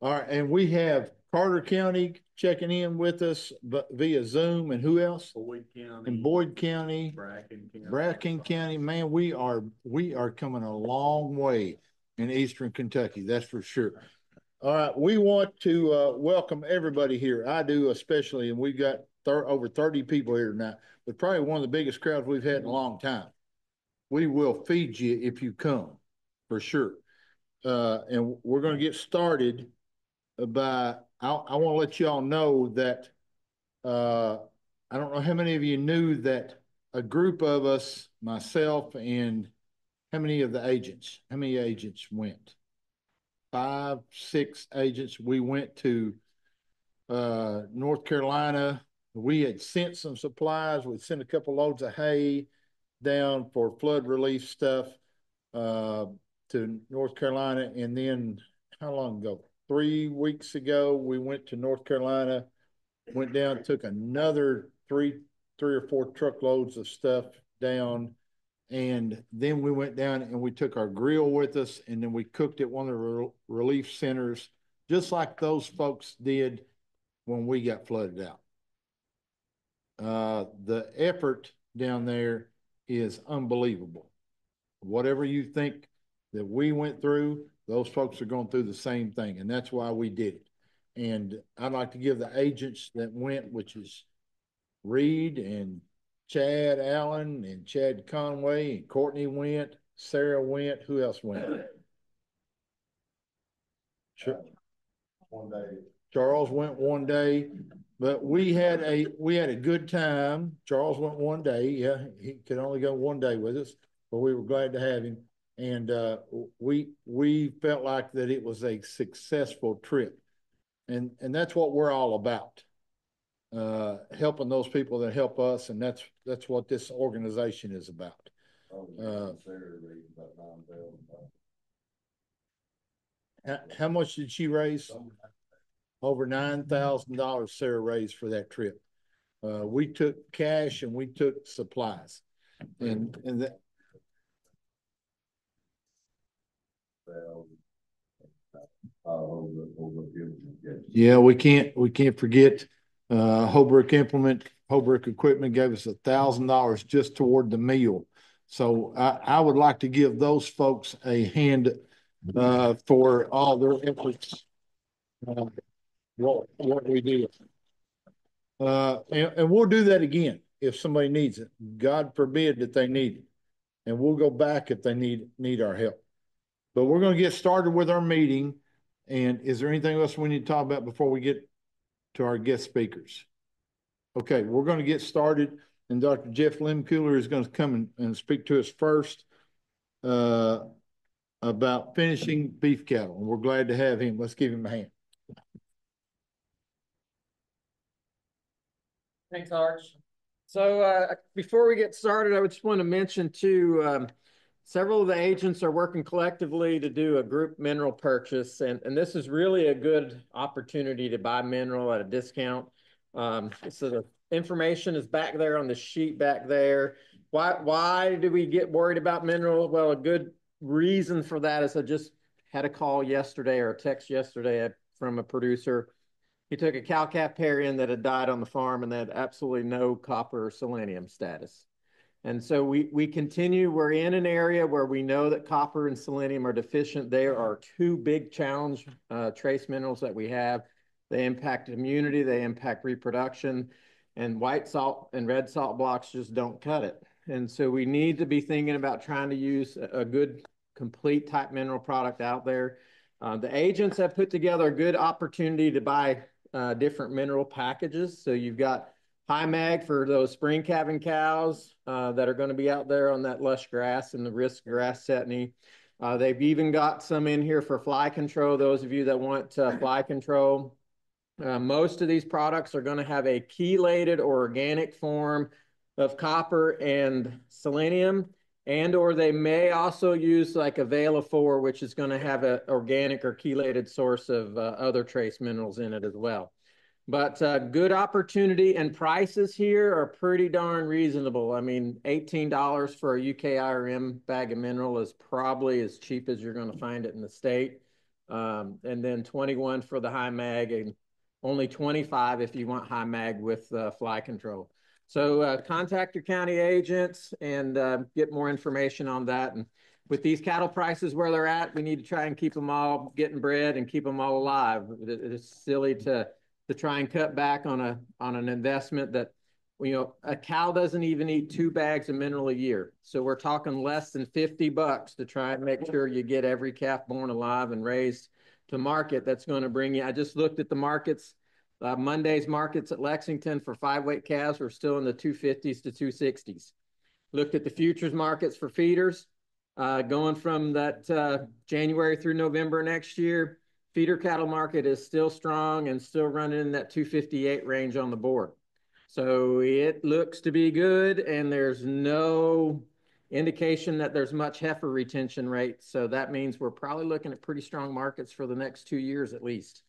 All right, and we have Carter County checking in with us but via Zoom, and who else? Boyd County. And Boyd County, Bracken County. Bracken County. Man, we are coming a long way in Eastern Kentucky, that's for sure. All right, we want to welcome everybody here. I do especially, and we've got over 30 people here tonight, but probably one of the biggest crowds we've had in a long time. We will feed you if you come, for sure. And we're going to get started by, I want to let y'all know that I don't know how many of you knew that a group of us, myself and how many agents went? 5, 6 agents. We went to North Carolina. We had sent some supplies. We sent a couple loads of hay down for flood relief stuff uh, to North Carolina. And then how long ago? 3 weeks ago, we went to North Carolina, went down, took another three or four truckloads of stuff down. And then we went down and we took our grill with us, and then we cooked at one of the relief centers, just like those folks did when we got flooded out. The effort down there is unbelievable. Whatever you think that we went through, those folks are going through the same thing, and that's why we did it. And I'd like to give the agents that went, which is Reed and Chad Allen and Chad Conway and Courtney went, Sarah went. Who else went? Sure. One day. Charles went one day, but we had a good time. Charles went one day. Yeah, he could only go one day with us, but we were glad to have him. And we felt like that it was a successful trip, and that's what we're all about. Helping those people that help us, and that's what this organization is about. How much did she raise? Over $9,000 Sarah raised for that trip. We took cash and we took supplies, and that. Yeah, we can't forget Holbrook Equipment gave us $1,000 just toward the meal. So I would like to give those folks a hand for all their efforts. What we do. And we'll do that again if somebody needs it. God forbid that they need it. And we'll go back if they need our help. But we're going to get started with our meeting. And is there anything else we need to talk about before we get to our guest speakers? Okay, we're going to get started. And Dr. Jeff Lehmkuhler is going to come and speak to us first about finishing beef cattle. And we're glad to have him. Let's give him a hand. Thanks, Arch. So before we get started, I just want to mention too, several of the agents are working collectively to do a group mineral purchase, and this is really a good opportunity to buy mineral at a discount. So the information is back there on the sheet back there. Why do we get worried about mineral? Well, a good reason for that is I just had a call yesterday or a text yesterday from a producer. He took a cow-calf pair in that had died on the farm and they had absolutely no copper or selenium status. And so we continue, we're in an area where we know that copper and selenium are deficient. There are two big challenge trace minerals that we have. They impact immunity, they impact reproduction, and white salt and red salt blocks just don't cut it. And so we need to be thinking about trying to use a good complete type mineral product out there. The agents have put together a good opportunity to buy different mineral packages. So you've got high mag for those spring calving cows that are going to be out there on that lush grass and the risk grass setting. They've even got some in here for fly control, those of you that want fly control. Most of these products are going to have a chelated or organic form of copper and selenium, and or they may also use like a Velafor, which is going to have an organic or chelated source of other trace minerals in it as well. But good opportunity, and prices here are pretty darn reasonable. I mean, $18 for a UKY bag of mineral is probably as cheap as you're going to find it in the state. and then 21 for the high mag, and only 25 if you want high mag with fly control. So contact your county agents and get more information on that. And with these cattle prices where they're at, we need to try and keep them all getting bred and keep them all alive. It's silly to try and cut back on an investment that, you know, a cow doesn't even eat 2 bags of mineral a year. So we're talking less than $50 to try and make sure you get every calf born alive and raised to market. That's going to bring you. I just looked at the markets. Monday's markets at Lexington for 5-weight calves were still in the 250s to 260s. Looked at the futures markets for feeders, going from that January through November next year. Feeder cattle market is still strong and still running in that 258 range on the board. So it looks to be good, and there's no indication that there's much heifer retention rate. So that means we're probably looking at pretty strong markets for the next 2 years at least.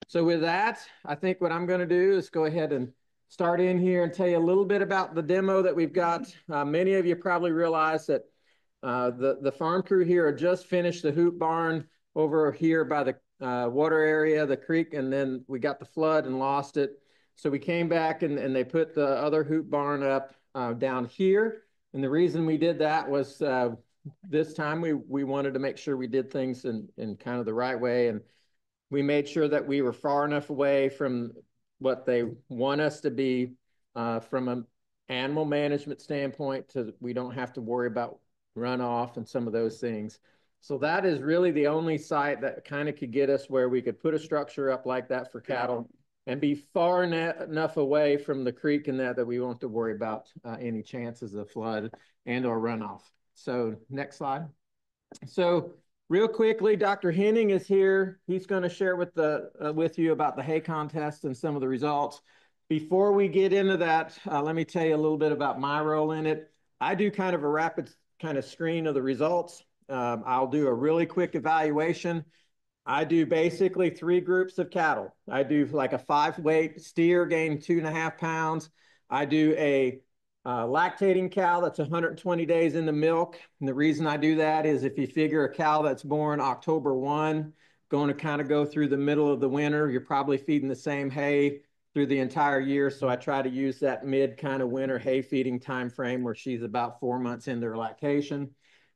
So with that, I think what I'm going to do is go ahead and start in here and tell you a little bit about the demo that we've got. Many of you probably realize that the farm crew here had just finished the hoop barn over here by the water area, the creek, and then we got the flood and lost it. So we came back and they put the other hoop barn up down here. And the reason we did that was this time we wanted to make sure we did things in kind of the right way. And we made sure that we were far enough away from what they want us to be from an animal management standpoint to we don't have to worry about runoff and some of those things. So that is really the only site that kind of could get us where we could put a structure up like that for cattle and be far enough away from the creek and that we won't have to worry about any chances of flood and or runoff. So next slide. So real quickly, Dr. Henning is here. He's going to share with you about the hay contest and some of the results. Before we get into that, let me tell you a little bit about my role in it. I do kind of a rapid kind of screen of the results. I'll do a really quick evaluation. I do basically 3 groups of cattle. I do like a 5-weight steer, gain 2.5 pounds. I do a lactating cow that's 120 days in the milk. And the reason I do that is if you figure a cow that's born October 1, going to kind of go through the middle of the winter, you're probably feeding the same hay through the entire year. So I try to use that mid kind of winter hay feeding time frame where she's about 4 months into her lactation.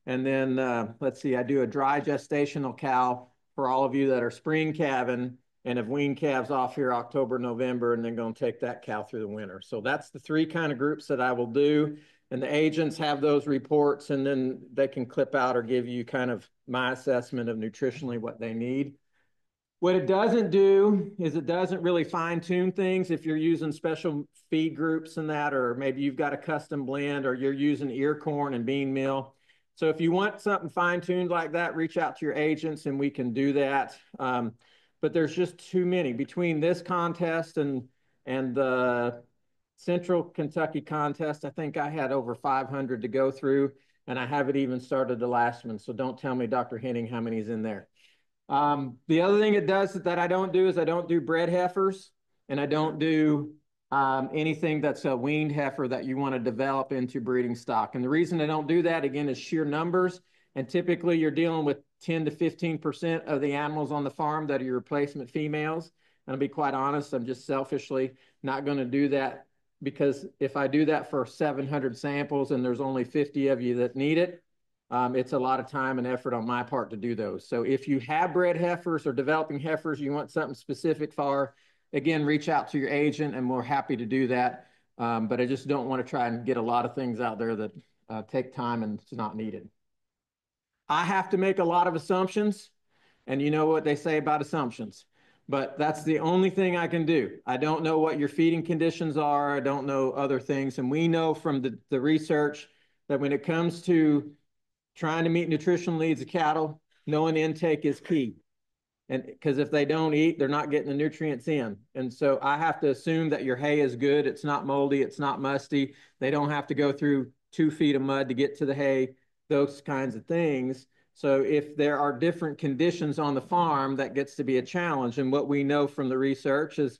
And then let's see, I do a dry gestational cow for all of you that are spring calving and have weaned calves off here October, November, and then going to take that cow through the winter. So that's the 3 kind of groups that I will do. And the agents have those reports, and then they can clip out or give you kind of my assessment of nutritionally what they need. What it doesn't do is it doesn't really fine tune things if you're using special feed groups and that, or maybe you've got a custom blend or you're using ear corn and bean meal. So if you want something fine tuned like that, reach out to your agents and we can do that. But there's just too many between this contest and the Central Kentucky contest. I think I had over 500 to go through, and I haven't even started the last one. So don't tell me, Dr. Henning, how many's in there. The other thing it does that I don't do is I don't do bred heifers, and I don't do anything that's a weaned heifer that you want to develop into breeding stock. And the reason I don't do that, again, is sheer numbers. And typically you're dealing with 10 to 15% of the animals on the farm that are your replacement females. And I'll be quite honest, I'm just selfishly not going to do that, because if I do that for 700 samples and there's only 50 of you that need it, it's a lot of time and effort on my part to do those. So if you have bred heifers or developing heifers, you want something specific for, again, reach out to your agent and we're happy to do that. But I just don't want to try and get a lot of things out there that take time and it's not needed. I have to make a lot of assumptions, and you know what they say about assumptions, but that's the only thing I can do. I don't know what your feeding conditions are. I don't know other things. And we know from the research that when it comes to trying to meet nutritional needs of cattle, knowing intake is key. And because if they don't eat, they're not getting the nutrients in. And so I have to assume that your hay is good. It's not moldy. It's not musty. They don't have to go through 2 feet of mud to get to the hay, those kinds of things. So if there are different conditions on the farm, that gets to be a challenge. And what we know from the research is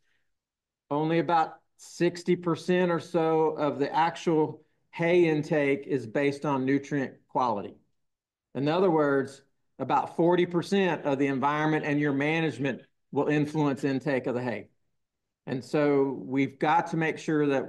only about 60% or so of the actual hay intake is based on nutrient quality. In other words, about 40% of the environment and your management will influence intake of the hay. And so we've got to make sure that,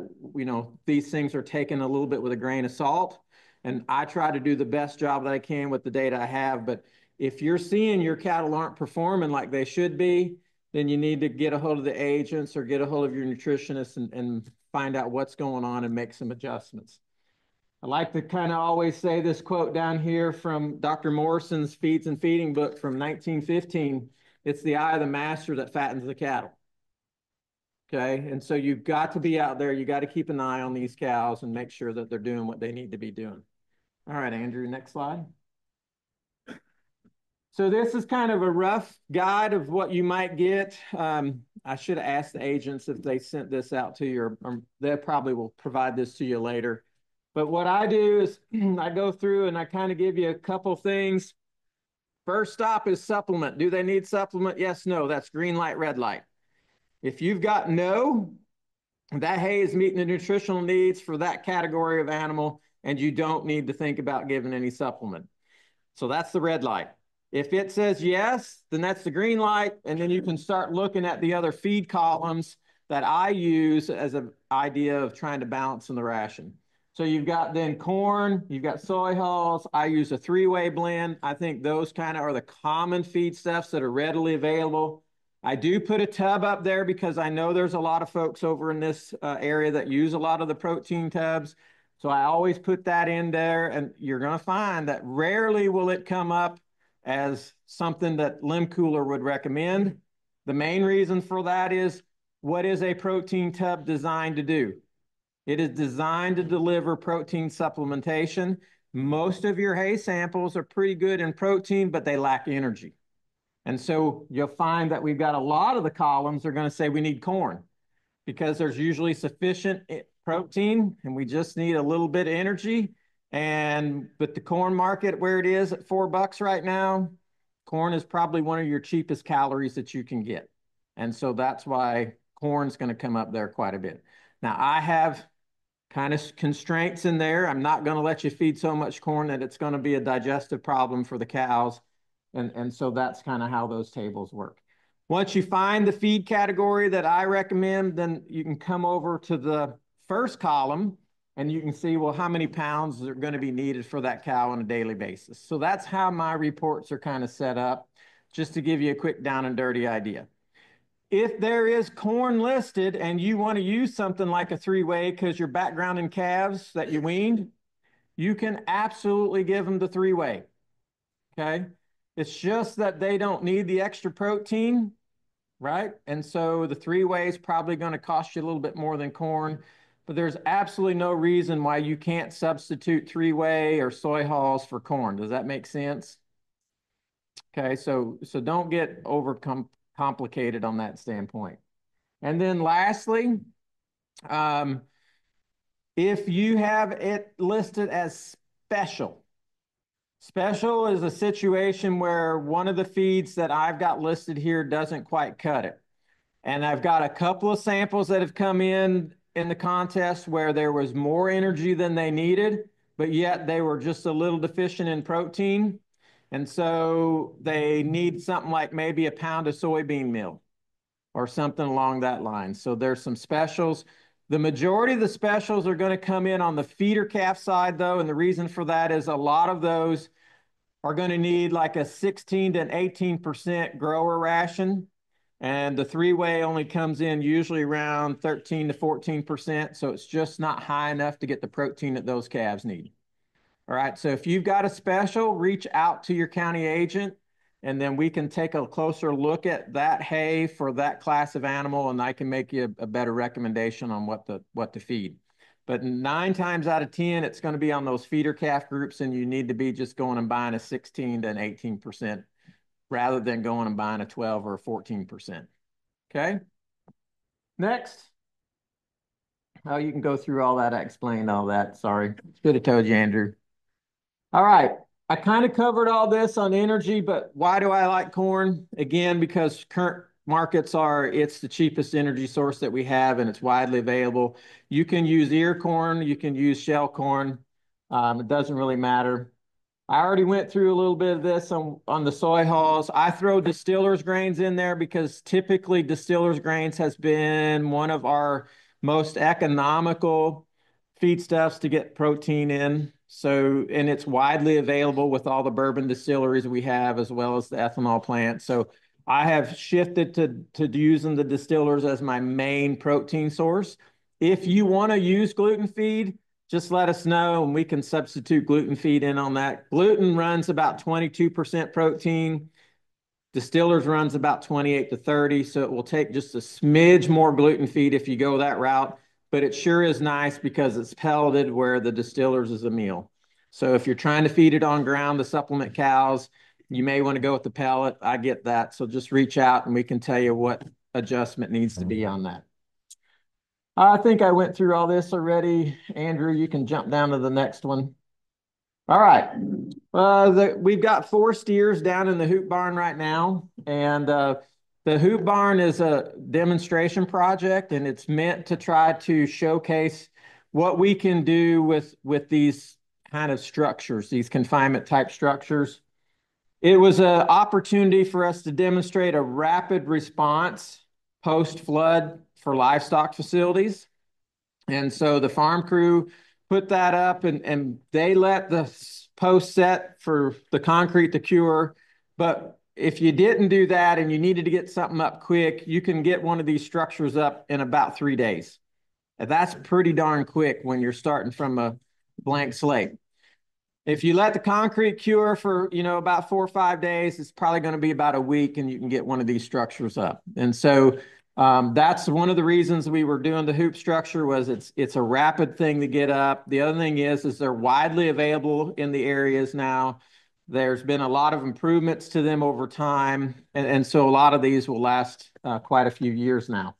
these things are taken a little bit with a grain of salt. And I try to do the best job that I can with the data I have. But if you're seeing your cattle aren't performing like they should be, then you need to get a hold of the agents or get a hold of your nutritionist and find out what's going on and make some adjustments. I like to kind of always say this quote down here from Dr. Morrison's Feeds and Feeding book from 1915. It's the eye of the master that fattens the cattle. Okay, and so you've got to be out there. You got to keep an eye on these cows and make sure that they're doing what they need to be doing. All right, Andrew, next slide. So this is kind of a rough guide of what you might get. I should have asked the agents if they sent this out to you, or they probably will provide this to you later. But what I do is I go through and I kind of give you a couple things. First stop is supplement. Do they need supplement? Yes, no. That's green light, red light. If you've got no, that hay is meeting the nutritional needs for that category of animal, and you don't need to think about giving any supplement. So that's the red light. If it says yes, then that's the green light, and then you can start looking at the other feed columns that I use as an idea of trying to balance in the ration. So you've got then corn, you've got soy hulls. I use a three-way blend. I think those kind of are the common feedstuffs that are readily available. I do put a tub up there because I know there's a lot of folks over in this area that use a lot of the protein tubs. So I always put that in there, and you're going to find that rarely will it come up as something that Lehmkuhler would recommend. The main reason for that is, what is a protein tub designed to do? It is designed to deliver protein supplementation. Most of your hay samples are pretty good in protein, but they lack energy. And so you'll find that we've got a lot of the columns are going to say we need corn because there's usually sufficient protein and we just need a little bit of energy. And with the corn market where it is at $4 right now, corn is probably one of your cheapest calories that you can get. And so that's why corn's going to come up there quite a bit. Now, I have kind of constraints in there. I'm not going to let you feed so much corn that it's going to be a digestive problem for the cows. And so that's kind of how those tables work. Once you find the feed category that I recommend, then you can come over to the first column and you can see, well, how many pounds are going to be needed for that cow on a daily basis. So that's how my reports are kind of set up, just to give you a quick down and dirty idea. If there is corn listed and you want to use something like a three-way because your background in calves that you weaned, you can absolutely give them the three-way, okay? It's just that they don't need the extra protein, right? And so the three-way is probably going to cost you a little bit more than corn, but there's absolutely no reason why you can't substitute three-way or soy hulls for corn. Does that make sense? Okay, so don't get complicated on that standpoint. And then lastly, if you have it listed as special, special is a situation where one of the feeds that I've got listed here doesn't quite cut it. And I've got a couple of samples that have come in the contest where there was more energy than they needed, but yet they were just a little deficient in protein. And so they need something like maybe a pound of soybean meal or something along that line. So there's some specials. The majority of the specials are going to come in on the feeder calf side, though, and the reason for that is a lot of those are going to need like a 16 to 18% grower ration, and the three-way only comes in usually around 13 to 14%, so it's just not high enough to get the protein that those calves need. All right, so if you've got a special, reach out to your county agent, and then we can take a closer look at that hay for that class of animal, and I can make you a better recommendation on what to feed. But 9 times out of 10, it's going to be on those feeder calf groups, and you need to be just going and buying a 16 to an 18% rather than going and buying a 12 or a 14%. Okay? Next. Oh, you can go through all that. I explained all that. Sorry. Should have told you, Andrew. All right. I kind of covered all this on energy, but why do I like corn? Again, because current markets it's the cheapest energy source that we have and it's widely available. You can use ear corn, you can use shell corn. It doesn't really matter. I already went through a little bit of this on the soy hulls. I throw distillers grains in there because typically distillers grains has been one of our most economical feedstuffs to get protein in. So, and it's widely available with all the bourbon distilleries we have, as well as the ethanol plant. So I have shifted to using the distillers as my main protein source. If you want to use gluten feed, just let us know and we can substitute gluten feed in on that. Gluten runs about 22% protein. Distillers runs about 28 to 30. So it will take just a smidge more gluten feed if you go that route, but it sure is nice because it's pelleted where the distillers is a meal. So if you're trying to feed it on ground to supplement cows, you may want to go with the pellet. I get that. So just reach out and we can tell you what adjustment needs to be on that. I think I went through all this already. Andrew, you can jump down to the next one. All right. We've got 4 steers down in the hoop barn right now. And the hoop barn is a demonstration project, and it's meant to try to showcase what we can do with these kind of structures, these confinement type structures. It was an opportunity for us to demonstrate a rapid response post-flood for livestock facilities. And so the farm crew put that up and they let the post set for the concrete to cure. But if you didn't do that and you needed to get something up quick, you can get one of these structures up in about 3 days. And that's pretty darn quick when you're starting from a blank slate. If you let the concrete cure for, about 4 or 5 days, it's probably going to be about a week and you can get one of these structures up. And so that's one of the reasons we were doing the hoop structure was it's a rapid thing to get up. The other thing is they're widely available in the areas now. There's been a lot of improvements to them over time. And so a lot of these will last quite a few years now.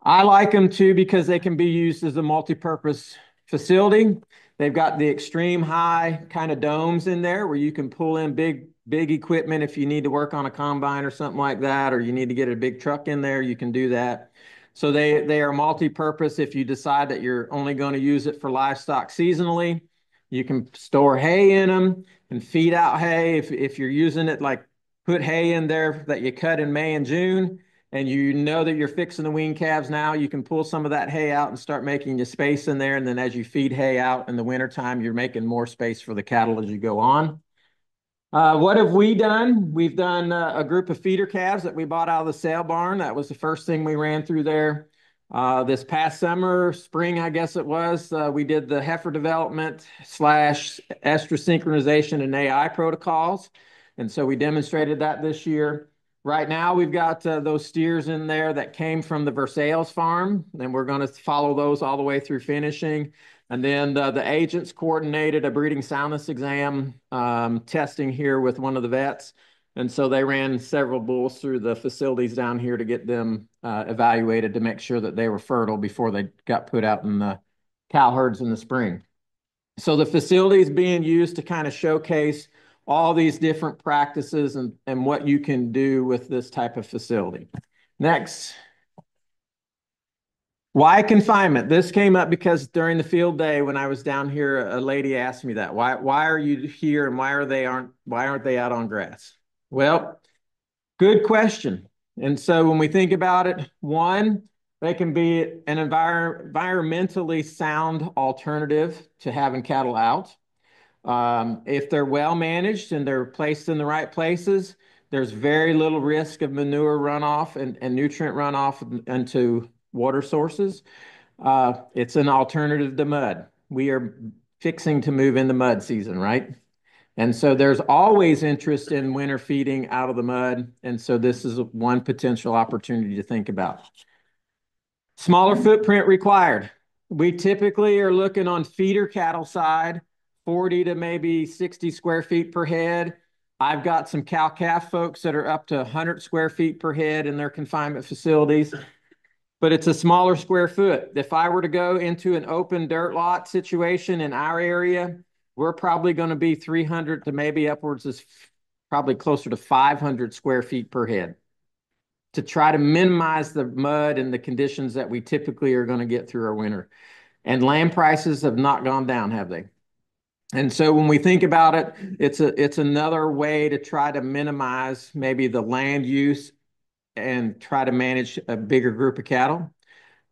I like them too because they can be used as a multi-purpose facility. They've got the extreme high kind of domes in there where you can pull in big equipment if you need to work on a combine or something like that, or you need to get a big truck in there, you can do that. So they are multi-purpose. If you decide that you're only going to use it for livestock seasonally, you can store hay in them and feed out hay. If you're using it, like put hay in there that you cut in May and June, and you know that you're fixing the wean calves now, you can pull some of that hay out and start making your space in there. And then as you feed hay out in the wintertime, you're making more space for the cattle as you go on. What have we done? We've done a group of feeder calves that we bought out of the sale barn. That was the first thing we ran through there. This past spring, I guess it was, we did the heifer development / estrus synchronization and AI protocols. And so we demonstrated that this year. Right now, we've got those steers in there that came from the Versailles farm, and we're going to follow those all the way through finishing. And then the agents coordinated a breeding soundness exam testing here with one of the vets. And so they ran several bulls through the facilities down here to get them evaluated to make sure that they were fertile before they got put out in the cow herds in the spring. So the facility is being used to kind of showcase all these different practices and what you can do with this type of facility. Next. Why confinement? This came up because during the field day when I was down here, a lady asked me that. Why are you here and why aren't they out on grass? Well, good question. And so when we think about it, one, they can be an environmentally sound alternative to having cattle out. If they're well managed and they're placed in the right places, there's very little risk of manure runoff and nutrient runoff into water sources. It's an alternative to mud. We are fixing to move into mud season, right? And so there's always interest in winter feeding out of the mud. And so this is one potential opportunity to think about. Smaller footprint required. We typically are looking on feeder cattle side, 40 to maybe 60 square feet per head. I've got some cow-calf folks that are up to 100 square feet per head in their confinement facilities, but it's a smaller square foot. If I were to go into an open dirt lot situation in our area, we're probably going to be 300 to maybe upwards of probably closer to 500 square feet per head to try to minimize the mud and the conditions that we typically are going to get through our winter. And land prices have not gone down, have they? And so when we think about it, it's another way to try to minimize maybe the land use and try to manage a bigger group of cattle.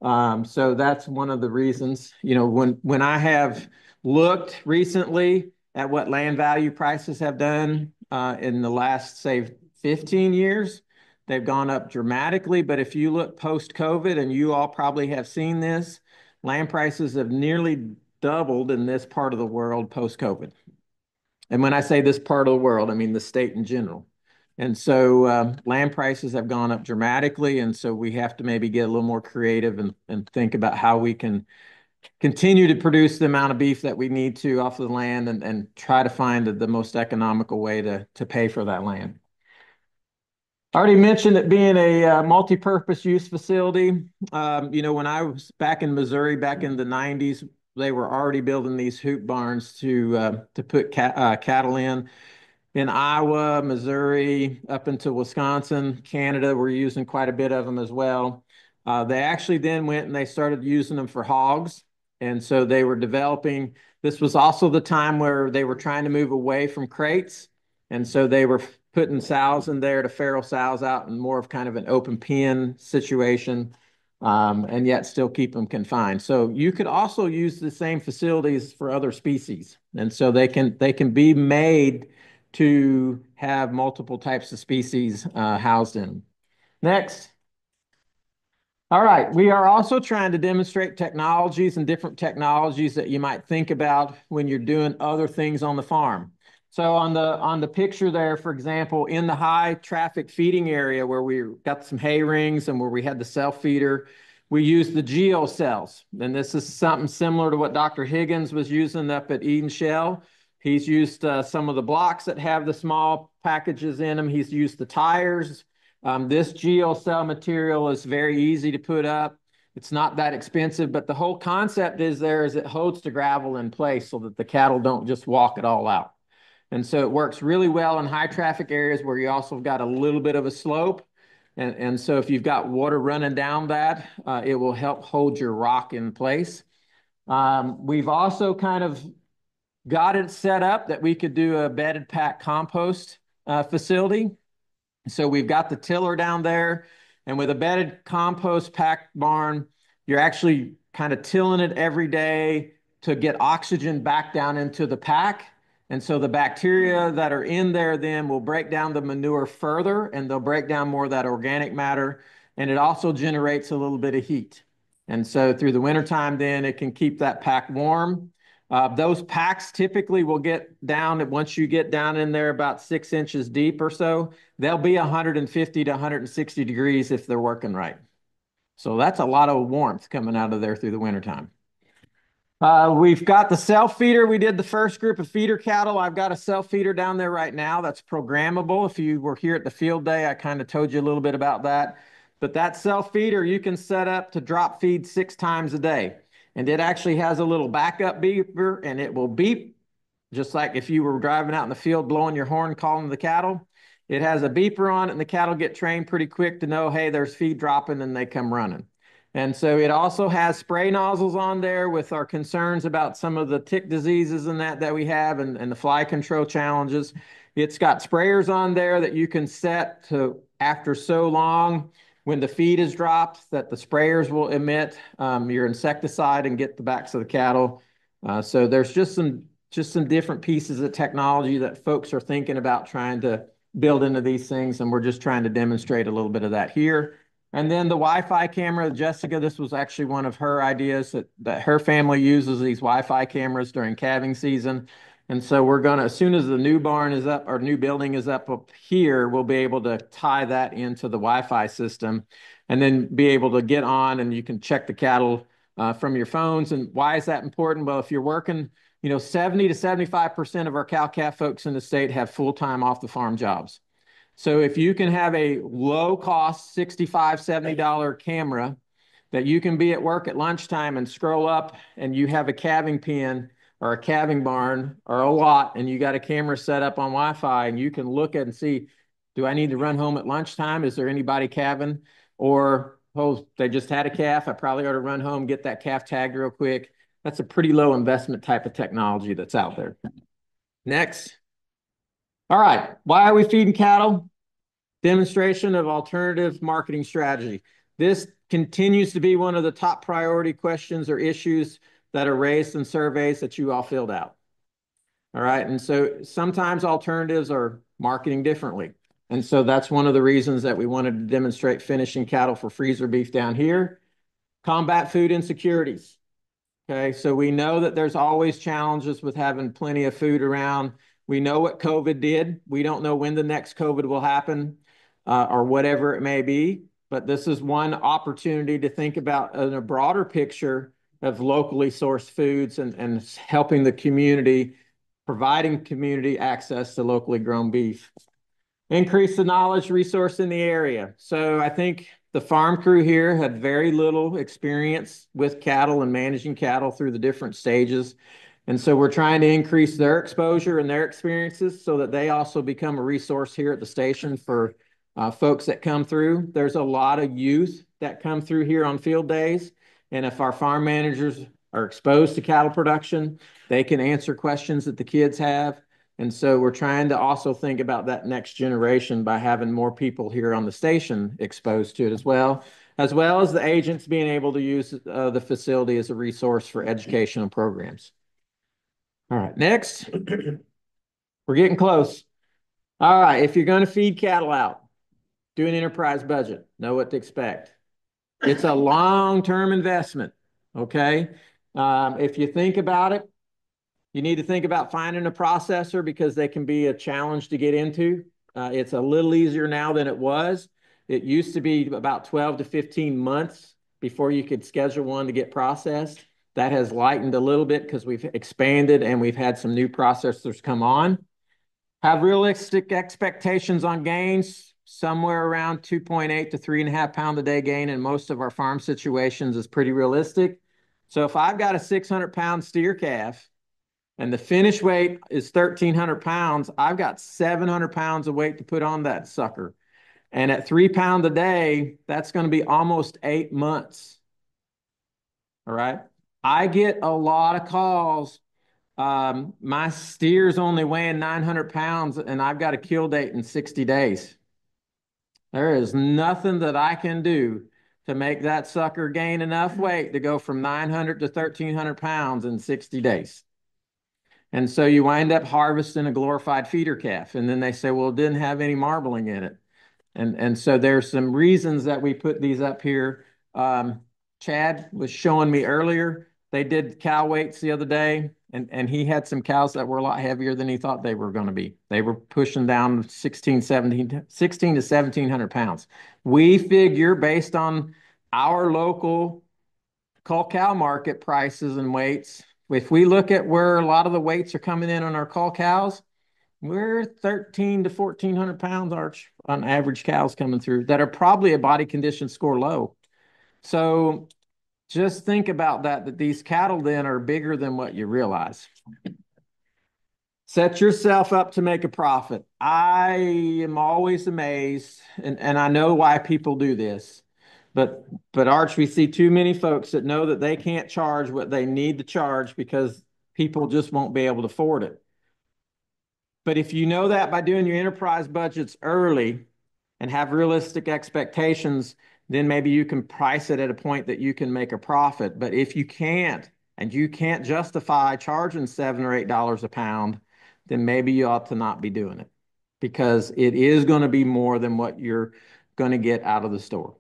So that's one of the reasons, when I have looked recently at what land value prices have done in the last, say, 15 years, they've gone up dramatically. But if you look post-COVID, and you all probably have seen this, land prices have nearly doubled in this part of the world post-COVID. And when I say this part of the world, I mean the state in general. And so land prices have gone up dramatically. And so we have to maybe get a little more creative and think about how we can continue to produce the amount of beef that we need to off of the land and try to find the most economical way to pay for that land. I already mentioned it being a multi-purpose use facility. When I was back in Missouri, back in the 90s, they were already building these hoop barns to put cattle in. In Iowa, Missouri, up into Wisconsin, Canada, we're using quite a bit of them as well. They actually then went and they started using them for hogs. And so they were developing, this was also the time where they were trying to move away from crates. And so they were putting sows in there to farrow sows out in more of kind of an open pen situation, and yet still keep them confined. So you could also use the same facilities for other species. And so they can be made to have multiple types of species housed in them. Next. All right, we are also trying to demonstrate technologies and different technologies that you might think about when you're doing other things on the farm. So on the picture there, for example, in the high traffic feeding area where we got some hay rings and where we had the self feeder, we used the geo cells. And this is something similar to what Dr. Higgins was using up at Eden Shell. He's used some of the blocks that have the small packages in them. He's used the tires. This geocell material is very easy to put up. It's not that expensive, but the whole concept is it holds the gravel in place so that the cattle don't just walk it all out. And so it works really well in high traffic areas where you also got a little bit of a slope. And so if you've got water running down that, it will help hold your rock in place. We've also kind of got it set up that we could do a bedded pack compost facility. So we've got the tiller down there, and with a bedded compost pack barn, you're actually kind of tilling it every day to get oxygen back down into the pack. And so the bacteria that are in there then will break down the manure further, and they'll break down more of that organic matter. And it also generates a little bit of heat. And so through the wintertime, then it can keep that pack warm. Those packs typically will get down, once you get down in there about 6 inches deep or so, they'll be 150 to 160 degrees if they're working right. So that's a lot of warmth coming out of there through the wintertime. We've got the self feeder. We did the first group of feeder cattle. I've got a self feeder down there right now that's programmable. If you were here at the field day, I kind of told you a little bit about that. But that self feeder you can set up to drop feed 6 times a day. And it actually has a little backup beeper, and it will beep just like if you were driving out in the field blowing your horn calling the cattle. It has a beeper on it, and the cattle get trained pretty quick to know, hey, there's feed dropping, and they come running. And so it also has spray nozzles on there with our concerns about some of the tick diseases and that we have and the fly control challenges. It's got sprayers on there that you can set to, after so long, when the feed is dropped, that the sprayers will emit your insecticide and get the backs of the cattle. So there's just some different pieces of technology that folks are thinking about trying to build into these things, and we're just trying to demonstrate a little bit of that here. And then the Wi-Fi camera, Jessica, this was actually one of her ideas that her family uses these Wi-Fi cameras during calving season. And so we're going to, as soon as the new barn is up, or new building is up here, we'll be able to tie that into the Wi-Fi system and then be able to get on, and you can check the cattle from your phones. And why is that important? Well, if you're working, 70 to 75% of our cow-calf folks in the state have full-time off-the-farm jobs. So if you can have a low-cost $65, $70 camera that you can be at work at lunchtime and scroll up, and you have a calving pen or a calving barn or a lot, and you got a camera set up on Wi-Fi, and you can look at and see, do I need to run home at lunchtime? Is there anybody calving? Or, oh, they just had a calf. I probably ought to run home, get that calf tagged real quick. That's a pretty low investment type of technology that's out there. Next. All right. Why are we feeding cattle? Demonstration of alternative marketing strategy. This continues to be one of the top priority questions or issues that are raised in surveys that you all filled out. All right. And so sometimes alternatives are marketing differently. And so that's one of the reasons that we wanted to demonstrate finishing cattle for freezer beef down here. Combat food insecurities. Okay, so we know that there's always challenges with having plenty of food around. We know what COVID did. We don't know when the next COVID will happen or whatever it may be. But this is one opportunity to think about in a broader picture of locally sourced foods and helping the community, providing community access to locally grown beef. Increase the knowledge resource in the area. So I think the farm crew here had very little experience with cattle and managing cattle through the different stages. And so we're trying to increase their exposure and their experiences so that they also become a resource here at the station for folks that come through. There's a lot of youth that come through here on field days. And if our farm managers are exposed to cattle production, they can answer questions that the kids have. And so we're trying to also think about that next generation by having more people here on the station exposed to it as well as the agents being able to use the facility as a resource for educational programs. All right, next. We're getting close. All right, if you're going to feed cattle out, do an enterprise budget. Know what to expect. It's a long-term investment, okay? If you think about it, you need to think about finding a processor because they can be a challenge to get into. It's a little easier now than it was. It used to be about 12 to 15 months before you could schedule one to get processed. That has lightened a little bit because we've expanded and we've had some new processors come on. Have realistic expectations on gains. Somewhere around 2.8 to 3.5 pound a day gain in most of our farm situations is pretty realistic. So if I've got a 600 pound steer calf and the finish weight is 1,300 pounds, I've got 700 pounds of weight to put on that sucker. And at 3 pounds a day, that's going to be almost 8 months. All right. I get a lot of calls. My steer's only weighing 900 pounds and I've got a kill date in 60 days. There is nothing that I can do to make that sucker gain enough weight to go from 900 to 1,300 pounds in 60 days. And so you wind up harvesting a glorified feeder calf. And then they say, well, it didn't have any marbling in it. And so there's some reasons that we put these up here. Chad was showing me earlier, they did cow weights the other day, and he had some cows that were a lot heavier than he thought they were going to be. They were pushing down 16 to 1,700 pounds. We figure based on our local cull cow market prices and weights, if we look at where a lot of the weights are coming in on our cull cows, we're 1,300 to 1,400 pounds arch on average cows coming through that are probably a body condition score low. So just think about that these cattle then are bigger than what you realize. Set yourself up to make a profit. I am always amazed, and I know why people do this. But Arch, we see too many folks that know that they can't charge what they need to charge because people just won't be able to afford it. But if you know that by doing your enterprise budgets early and have realistic expectations, then maybe you can price it at a point that you can make a profit. But if you can't, and you can't justify charging $7 or $8 a pound, then maybe you ought to not be doing it because it is going to be more than what you're going to get out of the store.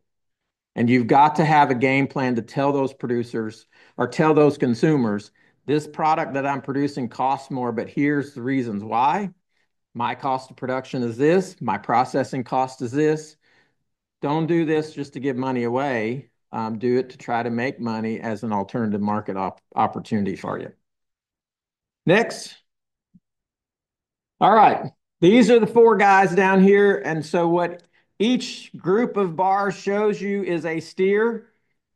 And you've got to have a game plan to tell those producers or tell those consumers, this product that I'm producing costs more, but here's the reasons why. My cost of production is this. My processing cost is this. Don't do this just to give money away. Do it to try to make money as an alternative market opportunity for you. Next. All right. These are the 4 guys down here. And so what each group of bars shows you is a steer.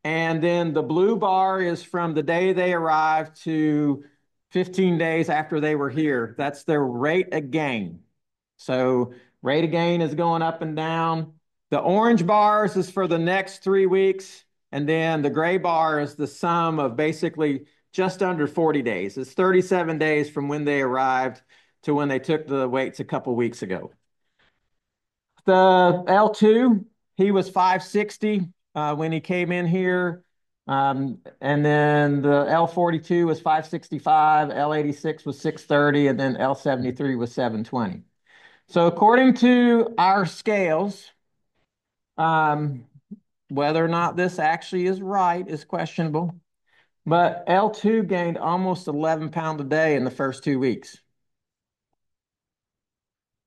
And then the blue bar is from the day they arrived to 15 days after they were here. That's their rate of gain. So rate of gain is going up and down. The orange bars is for the next 3 weeks. And then the gray bar is the sum of basically just under 40 days. It's 37 days from when they arrived to when they took the weights a couple weeks ago. The L2, he was 560 when he came in here. And then the L42 was 565, L86 was 630, and then L73 was 720. So according to our scales, whether or not this actually is right is questionable, but L2 gained almost 11 pounds a day in the first 2 weeks.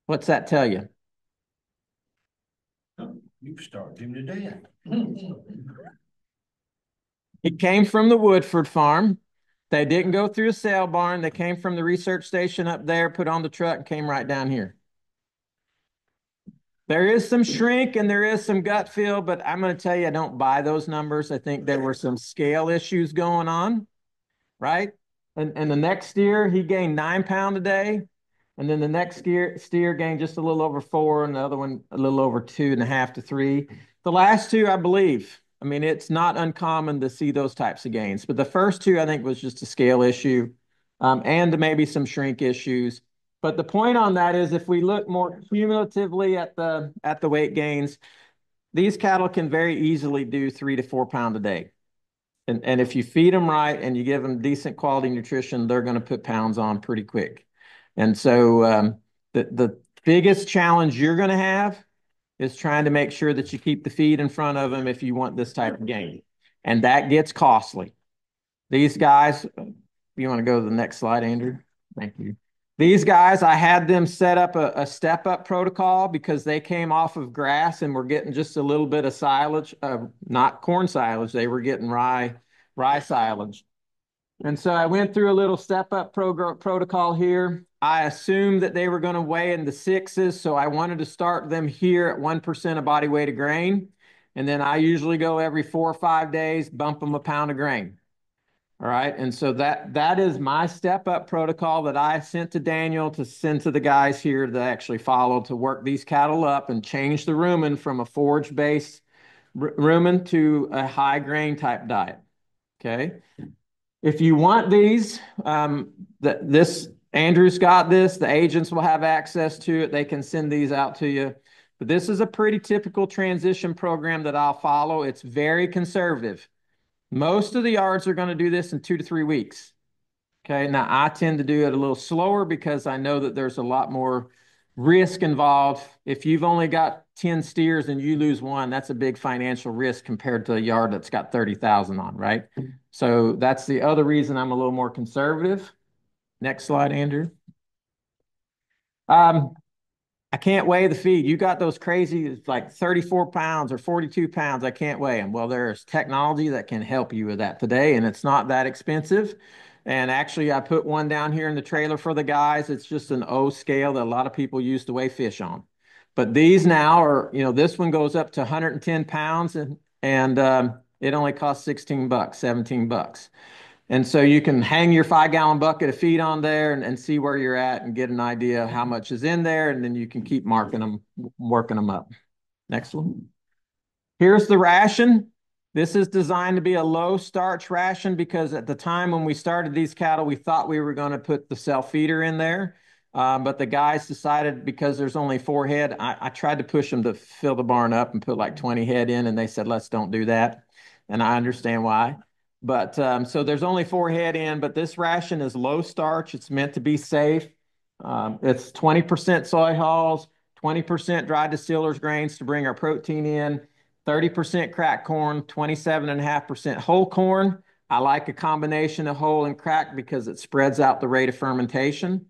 What's that tell you? You started him to death. He came from the Woodford farm. They didn't go through a sale barn. They came from the research station up there, put on the truck, and came right down here. There is some shrink and there is some gut feel, but I'm going to tell you, I don't buy those numbers. I think there were some scale issues going on, right? And the next steer, he gained 9 pounds a day. And then the next steer gained just a little over 4, and the other one a little over 2.5 to 3. The last two, I believe, I mean, it's not uncommon to see those types of gains, but the first two, I think, was just a scale issue, and maybe some shrink issues. But the point on that is, if we look more cumulatively at the weight gains, these cattle can very easily do 3 to 4 pounds a day. And if you feed them right and you give them decent quality nutrition, they're going to put pounds on pretty quick. And so the biggest challenge you're going to have is trying to make sure that you keep the feed in front of them if you want this type of gain. And that gets costly. These guys, you want to go to the next slide, Andrew? Thank you. These guys, I had them set up a step-up protocol because they came off of grass and were getting just a little bit of silage, not corn silage. They were getting rye silage. And so I went through a little step-up protocol here. I assumed that they were going to weigh in the 6s, so I wanted to start them here at 1% of body weight of grain. And then I usually go every 4 or 5 days, bump them a pound of grain. All right. And so that is my step-up protocol that I sent to Daniel to send to the guys here to actually follow to work these cattle up and change the rumen from a forage-based rumen to a high grain type diet. Okay. If you want these, Andrew's got this, the agents will have access to it. They can send these out to you. But this is a pretty typical transition program that I'll follow. It's very conservative. Most of the yards are going to do this in 2 to 3 weeks. Okay, now I tend to do it a little slower because I know that there's a lot more risk involved. If you've only got 10 steers and you lose one, that's a big financial risk compared to a yard that's got 30,000 on, right? So that's the other reason I'm a little more conservative. Next slide, Andrew. I can't weigh the feed. You got those crazy, like 34 pounds or 42 pounds. I can't weigh them. Well, there's technology that can help you with that today, and it's not that expensive. And actually, I put one down here in the trailer for the guys. It's just an O scale that a lot of people use to weigh fish on. But these now are, this one goes up to 110 pounds, and it only costs 16 bucks, 17 bucks. And so you can hang your 5-gallon bucket of feed on there and see where you're at and get an idea of how much is in there. And then you can keep marking them, working them up. Next one. Here's the ration. This is designed to be a low starch ration because at the time when we started these cattle, we thought we were going to put the self feeder in there. But the guys decided because there's only 4 head, I tried to push them to fill the barn up and put like 20 head in. And they said, let's don't do that. And I understand why. But so there's only 4 head in, but this ration is low starch. It's meant to be safe. It's 20% soy hulls, 20% dried distillers grains to bring our protein in, 30% cracked corn, 27.5% whole corn. I like a combination of whole and cracked because it spreads out the rate of fermentation.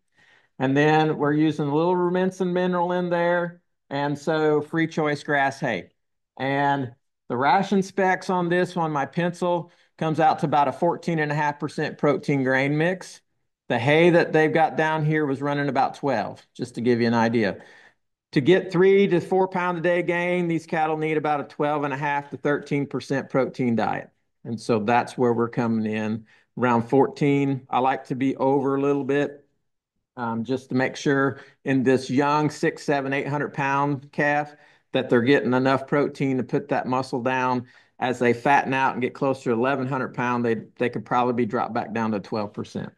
And then we're using a little rumensin mineral in there. And so free choice grass hay. And the ration specs on this one, my pencil, comes out to about a 14.5% protein grain mix. The hay that they've got down here was running about 12, just to give you an idea. To get 3 to 4 pound a day gain, these cattle need about a 12.5 to 13% protein diet. And so that's where we're coming in, around 14. I like to be over a little bit, just to make sure in this young 600, 700, 800 pound calf that they're getting enough protein to put that muscle down. As they fatten out and get closer to 1,100 pounds, they could probably be dropped back down to 12%.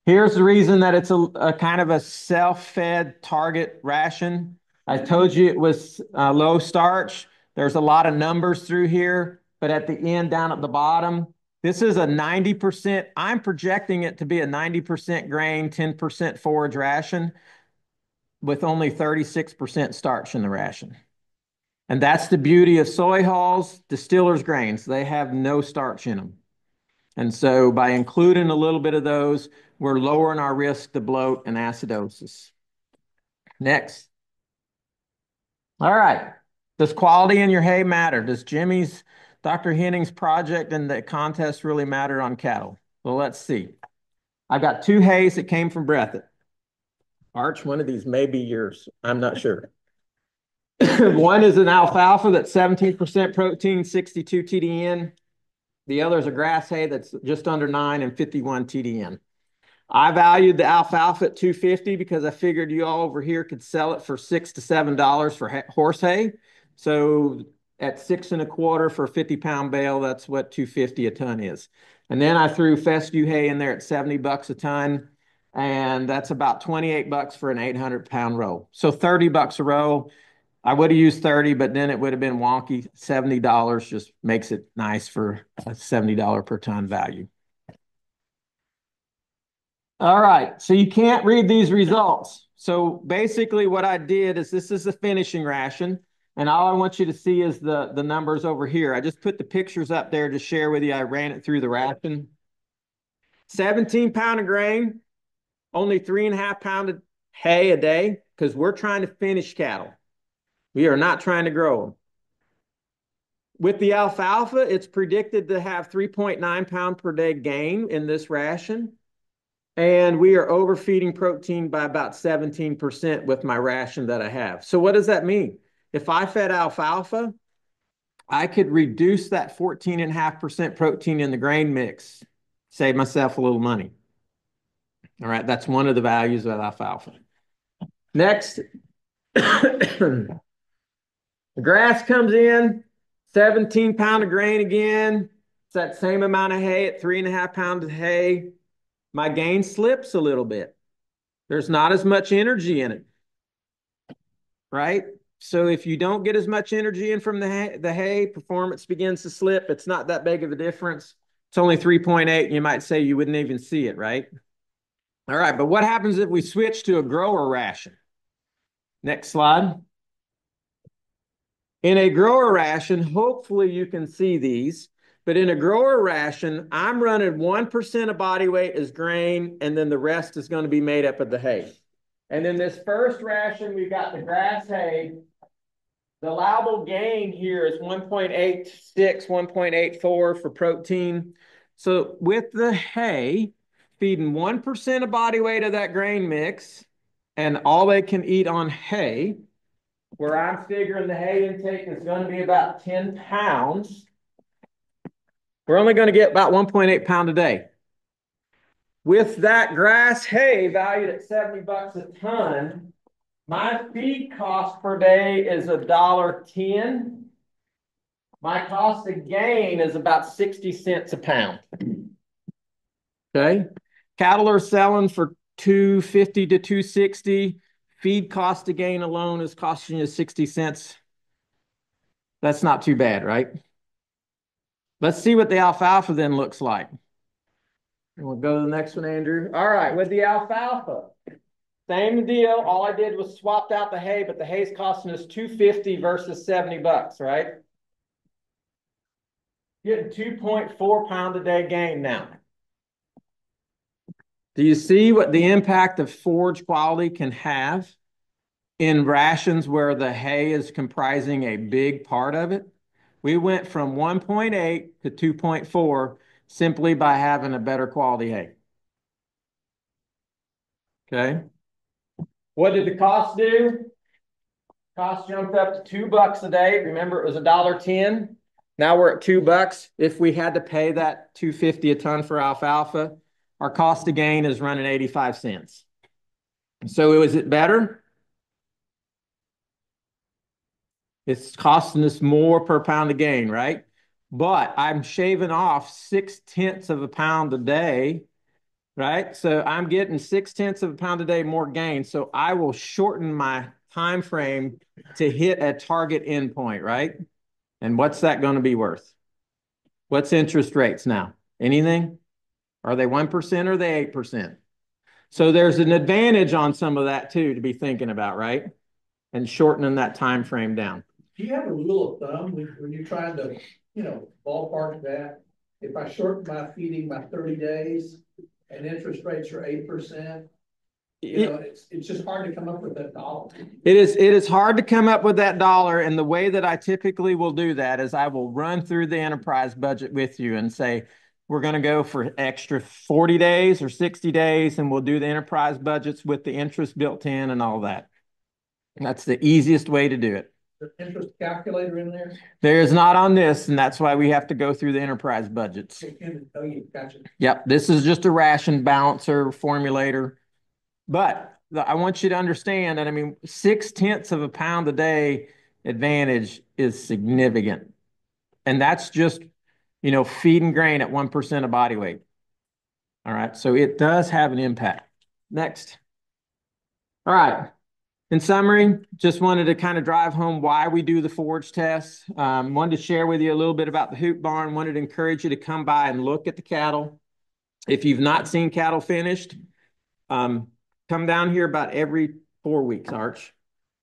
Here's the reason that it's a kind of a self-fed target ration. I told you it was low starch. There's a lot of numbers through here, but at the end down at the bottom, this is a 90%. I'm projecting it to be a 90% grain, 10% forage ration with only 36% starch in the ration. And that's the beauty of soy hulls, distillers grains. They have no starch in them. And so by including a little bit of those, we're lowering our risk to bloat and acidosis. Next. All right. Does quality in your hay matter? Does Dr. Henning's project and the contest really matter on cattle? Well, let's see. I've got 2 hays that came from Breathitt. Arch, one of these may be yours. I'm not sure. One is an alfalfa that's 17% protein, 62 TDN. The other is a grass hay that's just under 9 and 51 TDN. I valued the alfalfa at $250 because I figured you all over here could sell it for $6 to $7 for horse hay. So at 6 1/4 for a 50-pound bale, that's what $250 a ton is. And then I threw fescue hay in there at $70 a ton, and that's about $28 for an 800-pound row. So $30 a row. I would have used 30, but then it would have been wonky. $70 just makes it nice for a $70 per ton value. All right, so you can't read these results. So basically what I did is this is the finishing ration, and all I want you to see is the numbers over here. I just put the pictures up there to share with you. I ran it through the ration. 17 pound of grain, only 3.5 pound of hay a day, because we're trying to finish cattle. We are not trying to grow them. With the alfalfa, it's predicted to have 3.9 pound per day gain in this ration. And we are overfeeding protein by about 17% with my ration that I have. So what does that mean? If I fed alfalfa, I could reduce that 14.5% protein in the grain mix, save myself a little money. All right, that's one of the values of alfalfa. Next, the grass comes in, 17 pound of grain again. It's that same amount of hay at 3.5 pounds of hay. My gain slips a little bit. There's not as much energy in it, right? So if you don't get as much energy in from the hay, performance begins to slip. It's not that big of a difference. It's only 3.8. You might say you wouldn't even see it, right? All right, but what happens if we switch to a grower ration? Next slide. In a grower ration, hopefully you can see these. But in a grower ration, I'm running 1% of body weight as grain, and then the rest is going to be made up of the hay. And in this first ration, we've got the grass hay. The allowable gain here is 1.86, 1.84 for protein. So with the hay, feeding 1% of body weight of that grain mix, and all they can eat on hay, where I'm figuring the hay intake is going to be about 10 pounds, we're only going to get about 1.8 pound a day. With that grass hay valued at $70 a ton, my feed cost per day is $1.10. My cost of gain is about 60 cents a pound. Okay. Cattle are selling for $250 to $260. Feed cost of gain alone is costing you 60 cents. That's not too bad, right? Let's see what the alfalfa then looks like. And we'll go to the next one, Andrew. All right, with the alfalfa, same deal. All I did was swapped out the hay, but the hay's costing us $250 versus $70, right? Getting 2.4 pound a day gain now. Do you see what the impact of forage quality can have in rations where the hay is comprising a big part of it? We went from 1.8 to 2.4 simply by having a better quality hay. Okay. What did the cost do? Cost jumped up to $2 a day. Remember, it was $1.10. Now we're at $2. If we had to pay that $250 a ton for alfalfa, our cost of gain is running 85 cents. So was it better? It's costing us more per pound of gain, right? But I'm shaving off 0.6 of a pound a day, right? So I'm getting 0.6 of a pound a day more gain. So I will shorten my time frame to hit a target endpoint, right? And what's that going to be worth? What's interest rates now? Anything? Are they 1% or are they 8%? So there's an advantage on some of that too to be thinking about, right? And shortening that time frame down. Do you have a rule of thumb when you're trying to, ballpark that? If I shorten my feeding by 30 days and interest rates are 8%, it's just hard to come up with that dollar. It is hard to come up with that dollar. And the way that I typically will do that is I will run through the enterprise budget with you and say, we're going to go for extra 40 days or 60 days, and we'll do the enterprise budgets with the interest built in and all that. And that's the easiest way to do it. The interest calculator in there? There is not on this, and that's why we have to go through the enterprise budgets. Oh, you gotcha. Yep, this is just a ration balancer formulator. But I want you to understand that, 0.6 of a pound a day advantage is significant. And that's just, feeding grain at 1% of body weight. All right, so it does have an impact. Next. All right. In summary, just wanted to kind of drive home why we do the forage test. Wanted to share with you a little bit about the hoop barn. Wanted to encourage you to come by and look at the cattle. If you've not seen cattle finished, come down here about every 4 weeks, Arch.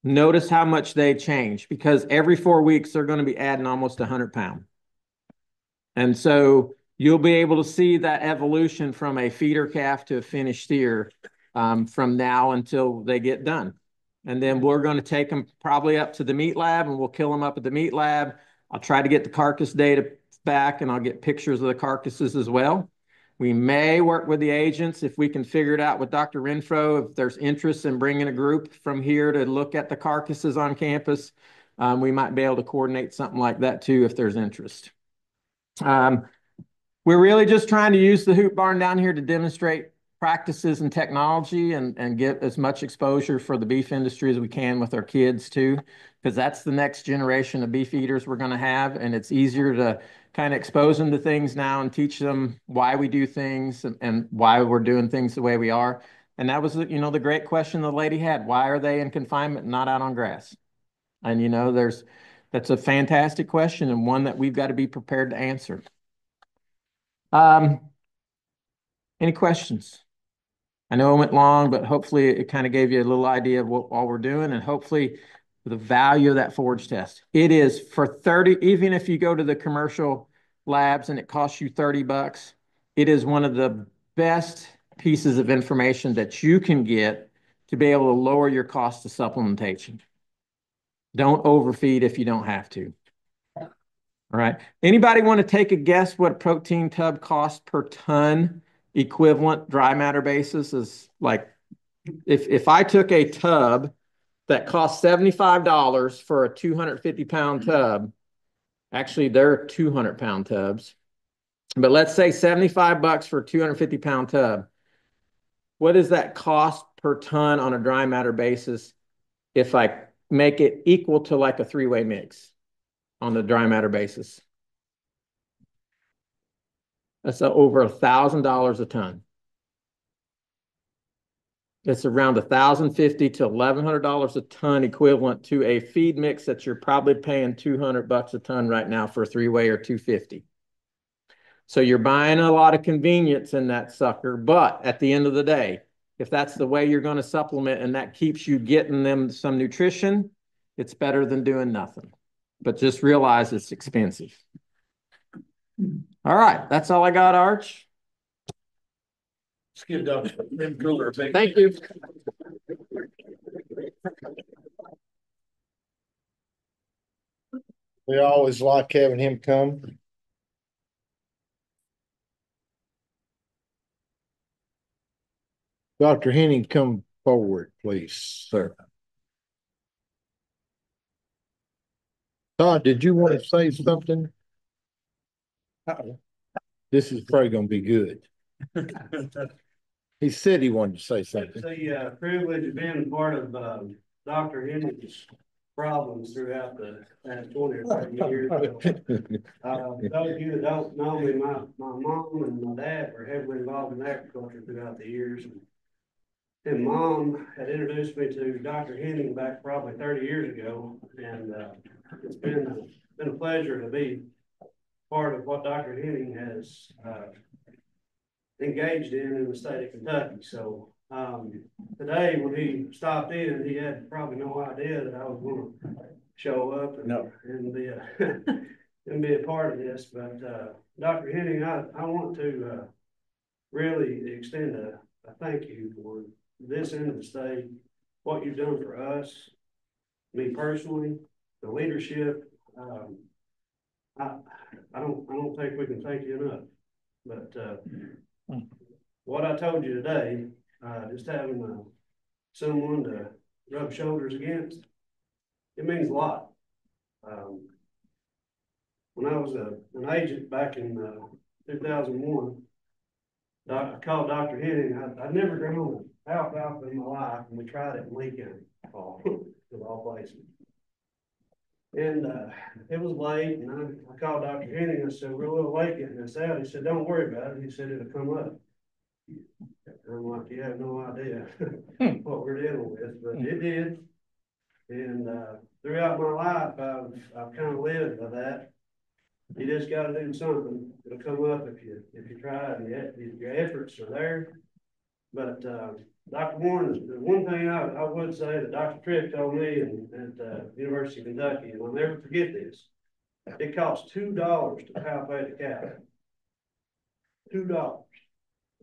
Notice how much they change, because every 4 weeks they're going to be adding almost 100 pounds. And so you'll be able to see that evolution from a feeder calf to a finished steer from now until they get done. And then we're going to take them probably up to the meat lab, and we'll kill them up at the meat lab. I'll try to get the carcass data back, and I'll get pictures of the carcasses as well. We may work with the agents if we can figure it out with Dr. Renfro. If there's interest in bringing a group from here to look at the carcasses on campus, we might be able to coordinate something like that too if there's interest. We're really just trying to use the hoop barn down here to demonstrate practices and technology and get as much exposure for the beef industry as we can with our kids too, because that's the next generation of beef eaters we're going to have. And it's easier to kind of expose them to things now and teach them why we do things and why we're doing things the way we are. And that was, the great question the lady had. Why are they in confinement and not out on grass? And, that's a fantastic question, and one that we've got to be prepared to answer. Any questions? I know it went long, but hopefully it kind of gave you a little idea of what all we're doing, and hopefully the value of that forage test. It is for 30, even if you go to the commercial labs and it costs you $30, it is one of the best pieces of information that you can get to be able to lower your cost of supplementation. Don't overfeed if you don't have to. All right. Anybody want to take a guess what a protein tub costs per ton equivalent dry matter basis is? Like, if I took a tub that costs $75 for a 250-pound tub, actually they're 200-pound tubs, but let's say $75 for a 250-pound tub. What is that cost per ton on a dry matter basis if I make it equal to like a three-way mix on the dry matter basis? That's over $1,000 a ton. It's around $1,050 to $1,100 a ton, equivalent to a feed mix that you're probably paying $200 a ton right now for a three-way or $250. So you're buying a lot of convenience in that sucker, but at the end of the day, if that's the way you're going to supplement and that keeps you getting them some nutrition, it's better than doing nothing. But just realize it's expensive. All right, that's all I got, Arch. Let's give Dr. Lehmkuhler a big Thank you. We always like having him come. Dr. Henning, come forward, please, sir. Todd, did you want to say something? This is probably going to be good. He said he wanted to say something. It's a privilege of being a part of Dr. Henning's problems throughout the past 20 or 30 years. Those of you that don't know me, my mom and my dad were heavily involved in agriculture throughout the years. And Mom had introduced me to Dr. Henning back probably 30 years ago. And it's been a pleasure to be part of what Dr. Henning has engaged in the state of Kentucky. So today, when he stopped in, he had probably no idea that I was going to show up and be and be a part of this. But Dr. Henning, I want to really extend a thank you for this end of the state, what you've done for us, me personally, the leadership. I don't think we can thank you enough. But what I told you today, just having someone to rub shoulders against, it means a lot. When I was an agent back in 2001, I called Dr. Henning. I'd never grown alfalfa in my life, and we tried it in Lee County, of all places. And it was late, and I called Dr. Henning. I said, we're a little late getting this out. He said, don't worry about it. He said, it'll come up. And I'm like, you have no idea what we're dealing with, but it did. And throughout my life, I've kind of lived by that. You just got to do something. It'll come up if you try, and your efforts are there. But Dr. Warren, the one thing I would say that Dr. Tripp told me at the University of Kentucky, and I'll never forget this, it costs $2 to palpate a cattle. $2.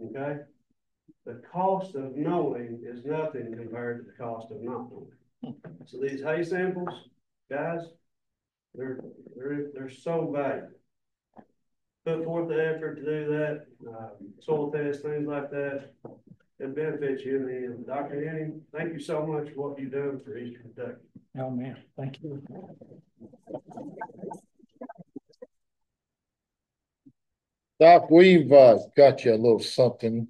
Okay? The cost of knowing is nothing compared to the cost of not knowing. So these hay samples, guys, they're so valuable. Put forth the effort to do that, soil tests, things like that. It benefits you and me. And Dr. Henning, thank you so much for what you've done for Eastern Kentucky. Oh, man. Thank you. Doc, we've got you a little something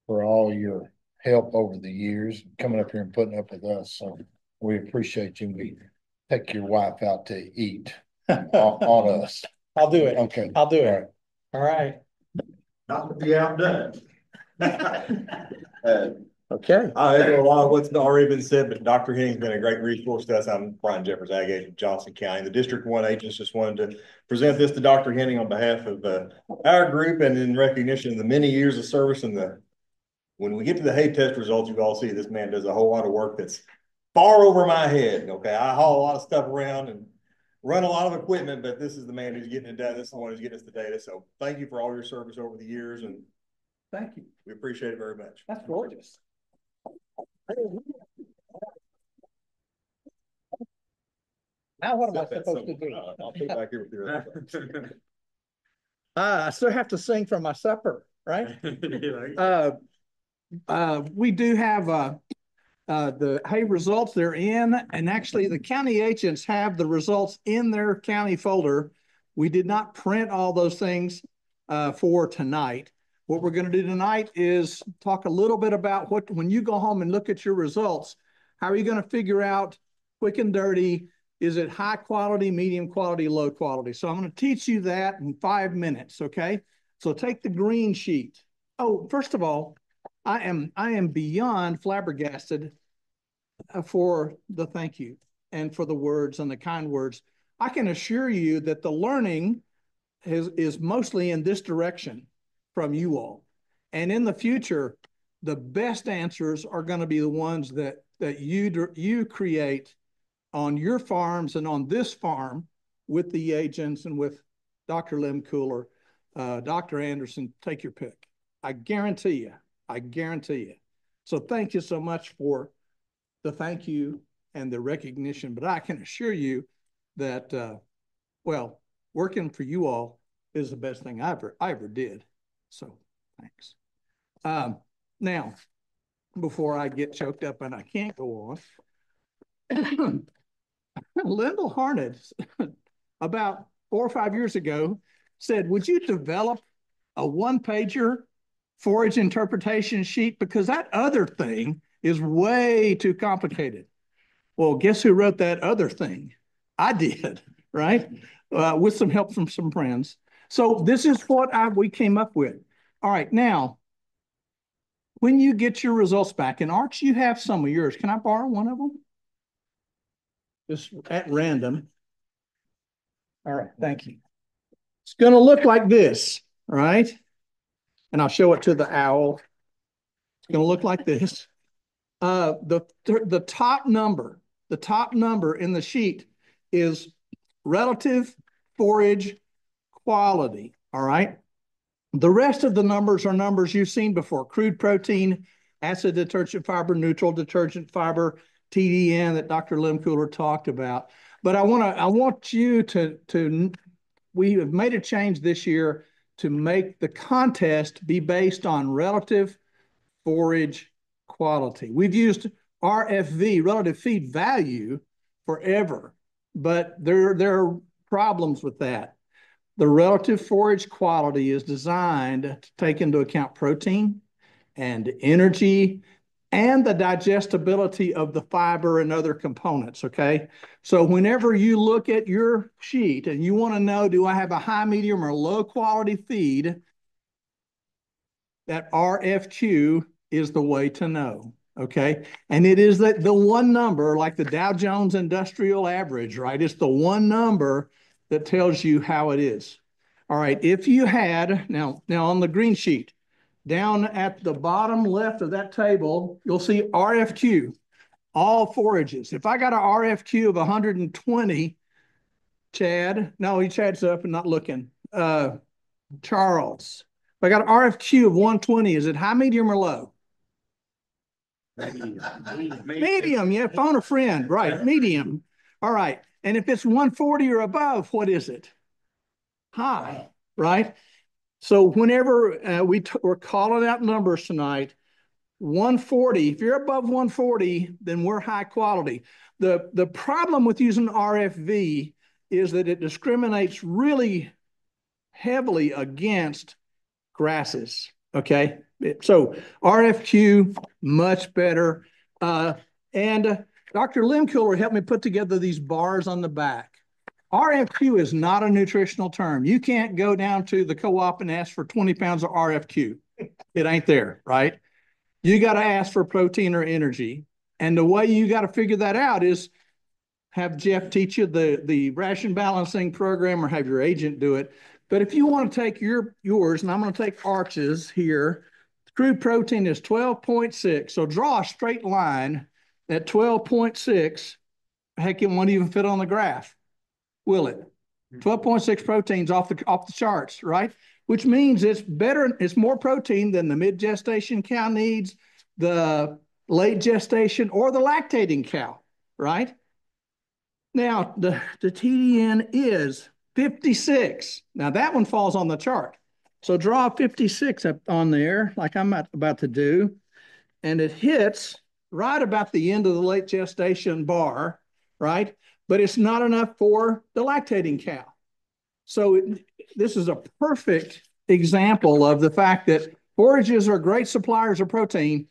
for all your help over the years, coming up here and putting up with us. So we appreciate you. We take your wife out to eat on us. I'll do it. Okay. I'll do it. All right. Not to be outdone. Okay. I echo a lot of what's already been said, but Dr. Henning's been a great resource to us. I'm Brian Jeffers, Ag Agent, Johnson County. The District 1 agents just wanted to present this to Dr. Henning on behalf of our group and in recognition of the many years of service. And when we get to the hay test results, you all see this man does a whole lot of work that's far over my head. Okay, I haul a lot of stuff around and run a lot of equipment, but this is the man who's getting it done. This is the one who's getting us the data. So thank you for all your service over the years, and Thank you. we appreciate it very much. That's gorgeous. Now what am I supposed to do? I'll put it back here with you. I still have to sing for my supper, right? We do have the hay results they're in, and actually the county agents have the results in their county folder. We did not print all those things for tonight. What we're going to do tonight is talk a little bit about when you go home and look at your results, how are you going to figure out quick and dirty? Is it high quality, medium quality, low quality? So I'm going to teach you that in 5 minutes. Okay. So take the green sheet. Oh, first of all, I am beyond flabbergasted for the thank you and for the words and the kind words. I can assure you that the learning is mostly in this direction from you all. And in the future, the best answers are going to be the ones that you create on your farms and on this farm with the agents and with Dr. Lehmkuhler, Dr. Anderson, take your pick. I guarantee you. I guarantee you. So thank you so much for the thank you and the recognition. But I can assure you that, well, working for you all is the best thing I ever did. So thanks. Now, before I get choked up and I can't go on, Lyndall Harned, about 4 or 5 years ago, said, would you develop a one-pager forage interpretation sheet? Because that other thing is way too complicated. Well, guess who wrote that other thing? I did, right? With some help from some friends. So this is what we came up with. All right, now, when you get your results back, and Arch, you have some of yours. Can I borrow one of them? Just at random. All right, thank you. It's going to look like this, right? And I'll show it to the owl. It's going to look like this. The top number in the sheet is relative forage quality. All right. The rest of the numbers are numbers you've seen before: crude protein, acid detergent fiber, neutral detergent fiber, TDN that Dr. Lehmkuhler talked about. But I want you to we have made a change this year to make the contest be based on relative forage quality. We've used RFV, relative feed value, forever, but there are problems with that. The relative forage quality is designed to take into account protein and energy and the digestibility of the fiber and other components, okay? So whenever you look at your sheet and you want to know, do I have a high, medium, or low quality feed, that RFQ is the way to know, okay? And it is the one number, like the Dow Jones Industrial Average, right? It's the one number that tells you how it is. All right, if you had, now on the green sheet, down at the bottom left of that table, you'll see RFQ, all forages. If I got an RFQ of 120, Chad's up and not looking. Charles, if I got an RFQ of 120, is it high, medium, or low? Medium, yeah, phone a friend, right, medium. All right, and if it's 140 or above, what is it? High, right? So whenever we're calling out numbers tonight, 140, if you're above 140, then we're high quality. The problem with using RFV is that it discriminates really heavily against grasses, okay? So RFQ, much better. And Dr. Lehmkuhler helped me put together these bars on the back. RFQ is not a nutritional term. You can't go down to the co-op and ask for 20 pounds of RFQ. It ain't there, right? You got to ask for protein or energy. And the way you got to figure that out is have Jeff teach you the ration balancing program or have your agent do it. But if you want to take yours, and I'm going to take Arch's here, crude protein is 12.6. So draw a straight line at 12.6. Heck, it won't even fit on the graph, will it? 12.6 proteins off the charts, right? Which means it's better, it's more protein than the mid-gestation cow needs, the late gestation, or the lactating cow, right? Now, the TDN is 56. Now, that one falls on the chart. So draw 56 up on there, like I'm about to do, and it hits right about the end of the late gestation bar, right? But it's not enough for the lactating cow. So this is a perfect example of the fact that forages are great suppliers of protein,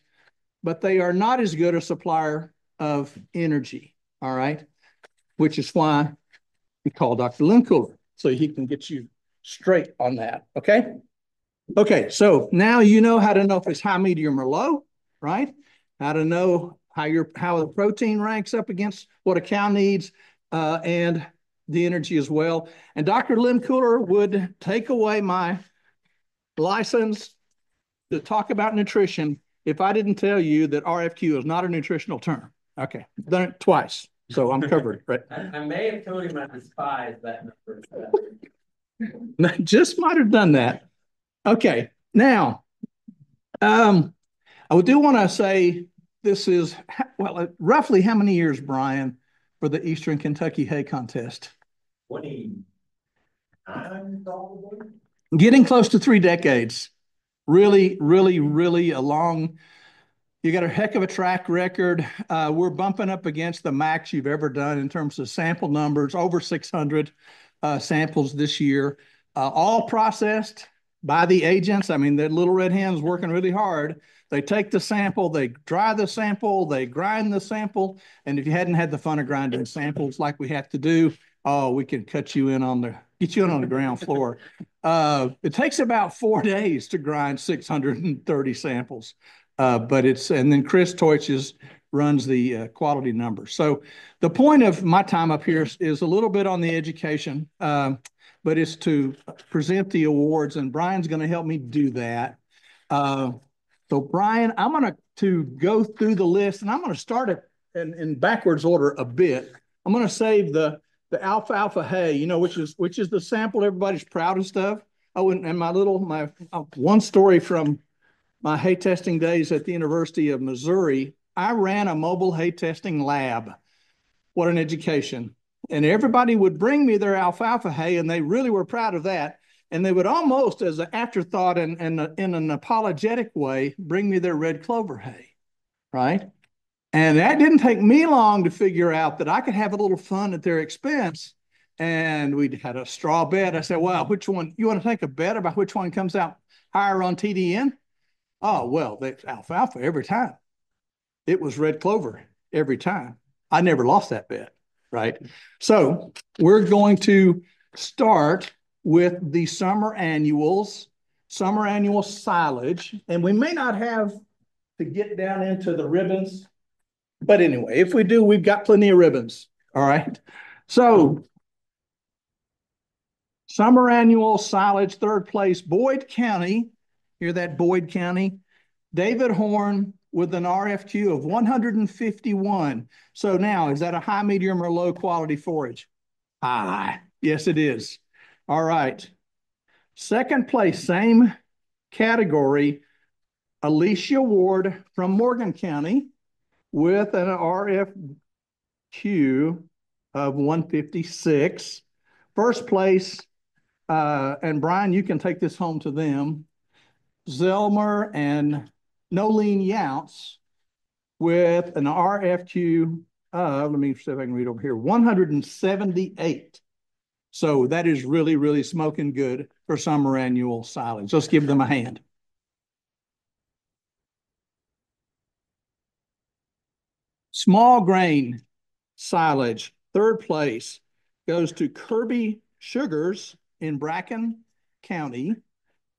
but they are not as good a supplier of energy, all right? Which is why we call Dr. Lehmkuhler, so he can get you straight on that, okay? Okay, so now you know how to know if it's high, medium, or low, right? How to know how the protein ranks up against what a cow needs, and the energy as well. And Dr. Lehmkuhler would take away my license to talk about nutrition if I didn't tell you that RFQ is not a nutritional term. Okay, I've done it twice, so I'm covered, right? I may have told him I despise that number. Just might have done that. Okay, now, I do want to say this is, well, roughly how many years, Brian, for the Eastern Kentucky Hay Contest? 29 probably. Getting close to 3 decades. Really, really, really a long, you got a heck of a track record. We're bumping up against the max you've ever done in terms of sample numbers, over 600 samples this year, all processed by the agents. I mean, the Little Red Hen's working really hard They take the sample, they dry the sample, they grind the sample. And if you hadn't had the fun of grinding samples like we have to do, oh, we can get you in on the ground floor. It takes about 4 days to grind 630 samples. And then Chris Teutsch runs the quality numbers. So the point of my time up here is a little bit on the education, but it's to present the awards, and Brian's going to help me do that. So Brian, I'm going to go through the list, and I'm going to start it in backwards order a bit. I'm going to save the alfalfa hay, you know, which is the sample everybody's proudest of. Oh, and my one story from my hay testing days at the University of Missouri, I ran a mobile hay testing lab. What an education. And everybody would bring me their alfalfa hay, and they really were proud of that. And they would almost, as an afterthought and in an apologetic way, bring me their red clover hay, right? And that didn't take me long to figure out that I could have a little fun at their expense. And we had a straw bet. I said, well, which one? You want to take a bet about which one comes out higher on TDN? Oh, well, that's alfalfa every time. It was red clover every time. I never lost that bet, right? So we're going to start with the summer annual silage, and we may not have to get down into the ribbons, but anyway, if we do, we've got plenty of ribbons, all right? So summer annual silage, third place, Boyd County, hear that, Boyd County? David Horn with an RFQ of 151. So now, is that a high, medium, or low quality forage? High. Yes, it is. All right. Second place, same category, Alicia Ward from Morgan County with an RFQ of 156. First place, and Brian, you can take this home to them, Zelmer and Nolene Younts with an RFQ of, let me see if I can read over here, 178. So that is really, really smoking good for summer annual silage. Let's give them a hand. Small grain silage, third place, goes to Kirby Sugars in Bracken County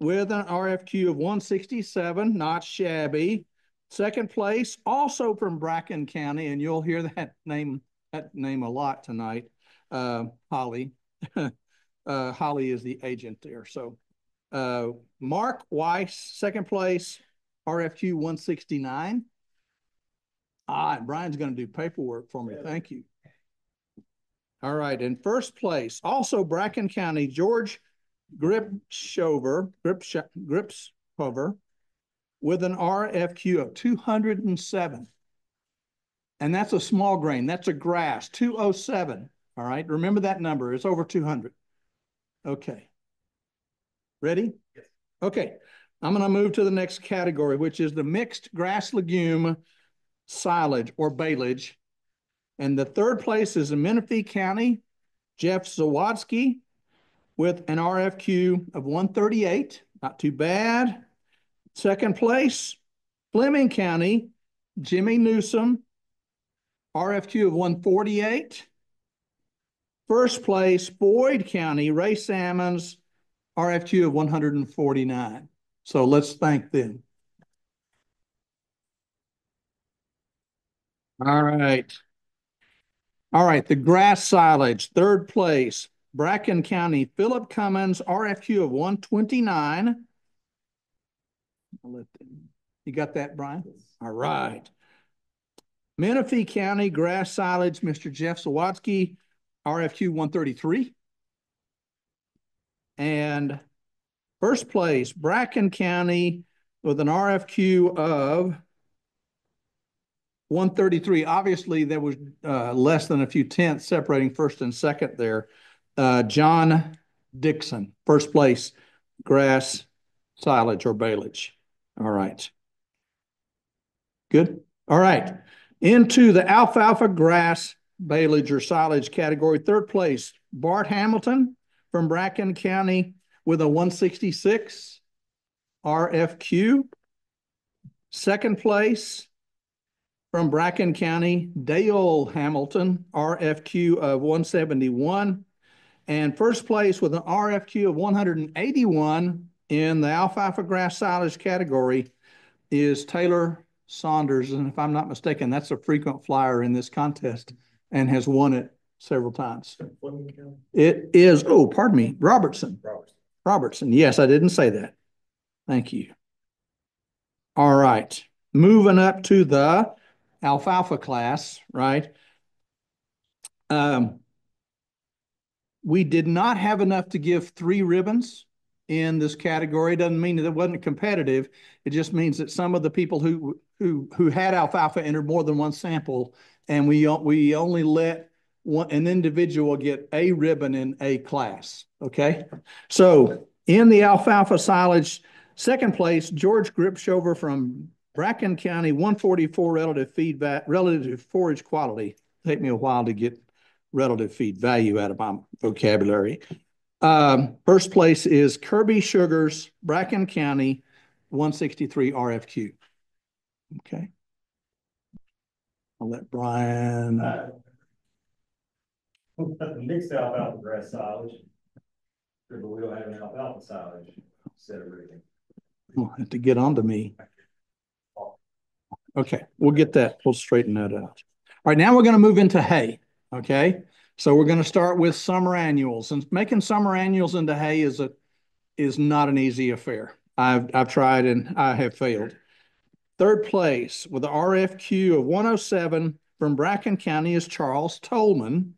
with an RFQ of 167, not shabby. Second place, also from Bracken County, and you'll hear that name a lot tonight, Holly. Holly is the agent there. So Mark Weiss, second place, RFQ 169. And Brian's going to do paperwork for me. Thank you. All right. In first place, also Bracken County, George Gripshover with an RFQ of 207. And that's a small grain. That's a grass, 207. All right. Remember that number. It's over 200. Okay. Ready? Yes. Okay. I'm going to move to the next category, which is the mixed grass legume silage or baleage. And the third place is in Menifee County, Jeff Zawodzki with an RFQ of 138. Not too bad. Second place, Fleming County, Jimmy Newsom, RFQ of 148. First place, Boyd County, Ray Salmons, RFQ of 149. So let's thank them. All right. All right, the grass silage, third place, Bracken County, Philip Cummins, RFQ of 129. You got that, Brian? All right. Menifee County, grass silage, Mr. Jeff Zawodzki, RFQ 133. And first place, Bracken County with an RFQ of 133. Obviously, there was less than a few tenths separating first and second there. John Dixon, first place, grass silage or baleage. All right. Good. All right. Into the alfalfa grass baleage or silage category. Third place, Bart Hamilton from Bracken County with a 166 RFQ. Second place from Bracken County, Dale Hamilton, RFQ of 171. And first place with an RFQ of 181 in the alfalfa grass silage category is Taylor Saunders. And if I'm not mistaken, that's a frequent flyer in this contest and has won it several times. It is, oh, pardon me, Robertson. Robertson. Yes, I didn't say that. Thank you. All right. Moving up to the alfalfa class, right? We did not have enough to give 3 ribbons in this category. Doesn't mean that it wasn't competitive. It just means that some of the people who had alfalfa entered more than one sample, and we only let an individual get a ribbon in a class. Okay, so in the alfalfa silage, second place, George Gripshover from Bracken County, 144 relative forage quality. Take me a while to get relative feed value out of my vocabulary. First place is Kirby Sugars, Bracken County, 163 RFQ. Okay. I'll let Brian. Mixed alfalfa grass silage. But we don't have an alfalfa silage set of everything. You'll have to get onto me. Okay, we'll get that. We'll straighten that out. All right, now we're going to move into hay. Okay, so we're going to start with summer annuals, and making summer annuals into hay is not an easy affair. I've tried and I have failed. Third place with the RFQ of 107 from Bracken County is Charles Tolman,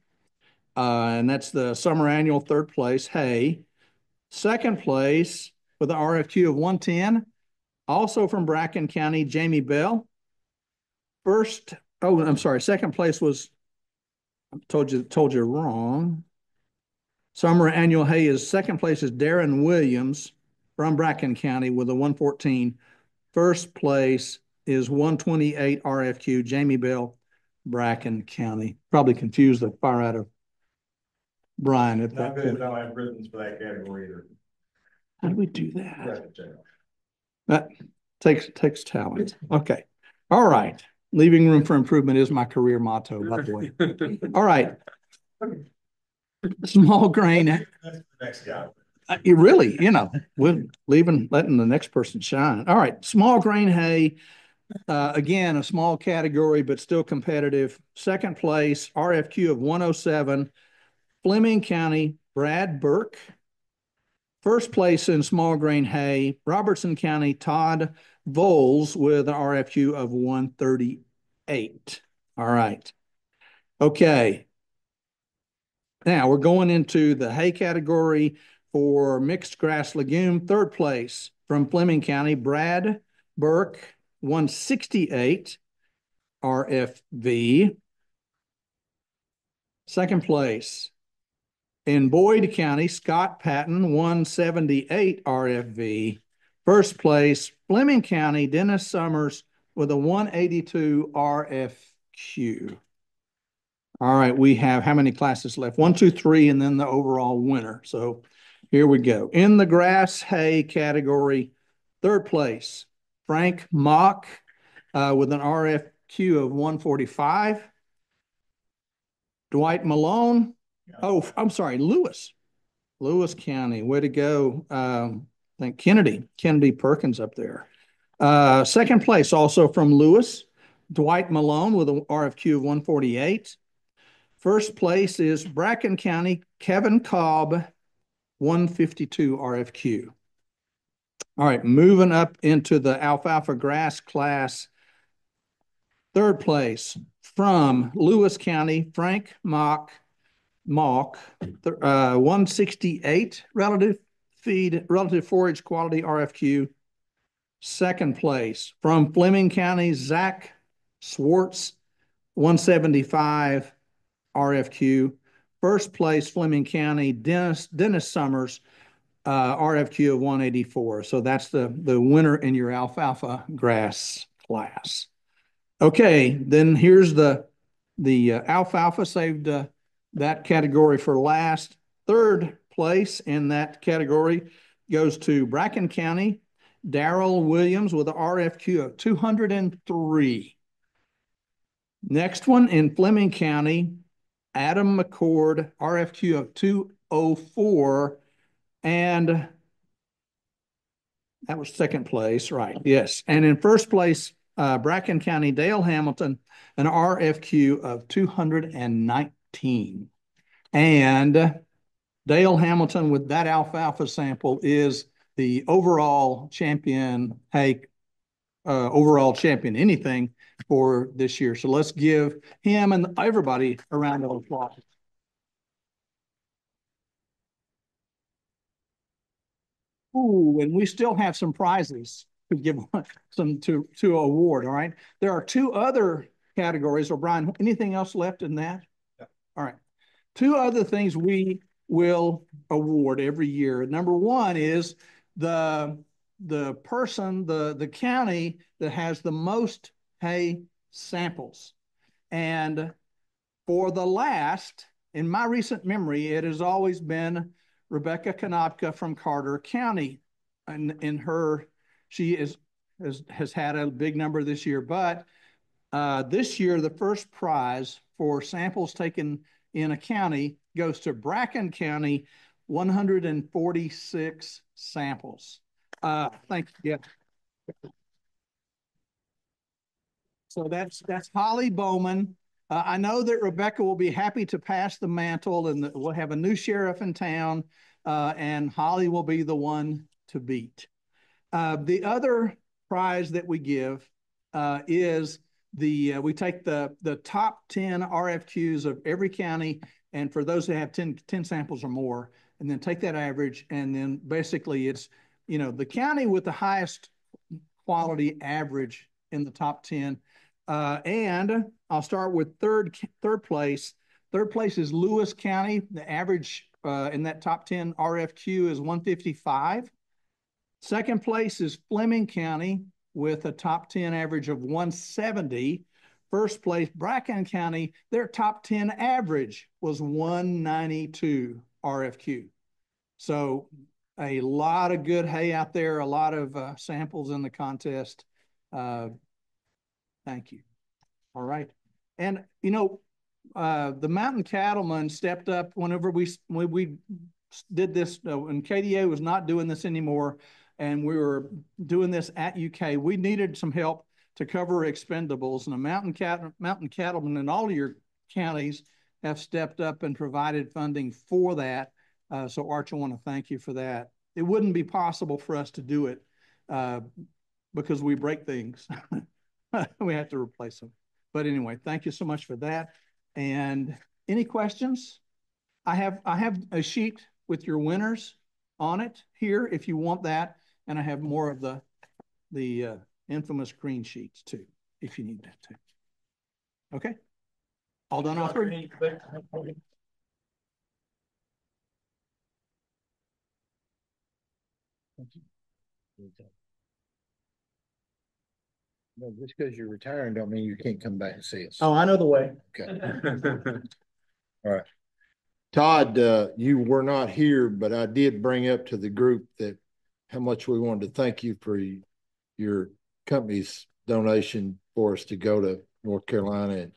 and that's the summer annual third place hay. Second place with the RFQ of 110, also from Bracken County, Jamie Bell. Second place was, I told you wrong. Summer annual hay is second place is Darren Williams from Bracken County with a 114. First place is 128 RFQ, Jamie Bell, Bracken County. Probably confused the fire out of Brian at that point. I don't have ribbons for that category either. How do we do that? That takes talent. Okay. All right. Leaving room for improvement is my career motto, by the way. All right. Small grain. That's the next guy. You really, we're letting the next person shine. All right. Small grain hay. Again, a small category, but still competitive. Second place, RFQ of 107, Fleming County, Brad Burke. First place in small grain hay, Robertson County, Todd Voles with an RFQ of 138. All right. Okay. Now we're going into the hay category for mixed grass legume. Third place from Fleming County, Brad Burke, 168 RFV. Second place in Boyd County, Scott Patton, 178 RFV. First place, Fleming County, Dennis Summers with a 182 RFQ. All right, we have how many classes left? 1, 2, 3, and then the overall winner. So here we go. In the grass hay category, third place, Frank Mock with an RFQ of 145. Dwight Malone. Oh, I'm sorry, Lewis County. Way to go. I think Kennedy Perkins up there. Second place also from Lewis, Dwight Malone with an RFQ of 148. First place is Bracken County, Kevin Cobb, 152 RFQ. All right, moving up into the alfalfa grass class. Third place from Lewis County, Frank Mock, 168 relative forage quality RFQ. Second place from Fleming County, Zach Swartz, 175 RFQ. First place, Fleming County, Dennis Summers, RFQ of 184. So that's the winner in your alfalfa grass class. Okay, then here's the alfalfa, saved that category for last. Third place in that category goes to Bracken County, Daryl Williams with an RFQ of 203. Next one in Fleming County, Adam McCord, RFQ of 204. And that was second place, right? Yes. And in first place, Bracken County, Dale Hamilton, an RFQ of 219. And Dale Hamilton with that alfalfa sample is the overall champion, overall champion anything for this year. So let's give him and everybody a round of applause. Ooh, and we still have some prizes to give some to award. All right. There are two other categories. O'Brien, anything else left in that? Yeah. All right. Two other things we will award every year. Number one is the person, the county that has the most hay samples. And for the last, in my recent memory, it has always been Rebecca Konopka from Carter County. And in her, she has had a big number this year. But this year, the first prize for samples taken in a county goes to Bracken County, 146 samples. Thank you. Yeah. So that's Holly Bowman. I know that Rebecca will be happy to pass the mantle, and we'll have a new sheriff in town, and Holly will be the one to beat. The other prize that we give is we take the top 10 RFQs of every county, and for those that have 10 samples or more, and then take that average, and then basically it's, the county with the highest quality average in the top 10. And I'll start with third place. Third place is Lewis County. The average in that top 10 RFQ is 155. Second place is Fleming County with a top 10 average of 170. First place, Bracken County, their top 10 average was 192 RFQ. So a lot of good hay out there, a lot of samples in the contest. Thank you. All right. And, the Mountain Cattlemen stepped up whenever we did this, when KDA was not doing this anymore, and we were doing this at UK. We needed some help to cover expendables, and the Mountain Cattlemen in all of your counties have stepped up and provided funding for that. So Arch, I want to thank you for that. It wouldn't be possible for us to do it because we break things. We have to replace them. But anyway, thank you so much for that. And any questions? I have a sheet with your winners on it here if you want that. And I have more of the infamous green sheets too, if you need that too. Okay. All done, all three? No, just because you're retiring don't mean you can't come back and see us. Oh, I know the way. Okay. All right. Todd, you were not here, but I did bring up to the group that how much we wanted to thank you for your company's donation for us to go to North Carolina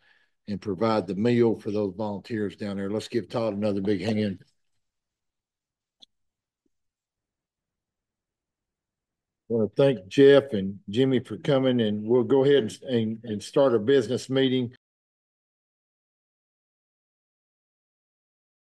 and provide the meal for those volunteers down there. Let's give Todd another big hand. I want to thank Jeff and Jimmy for coming, and we'll go ahead and start our business meeting.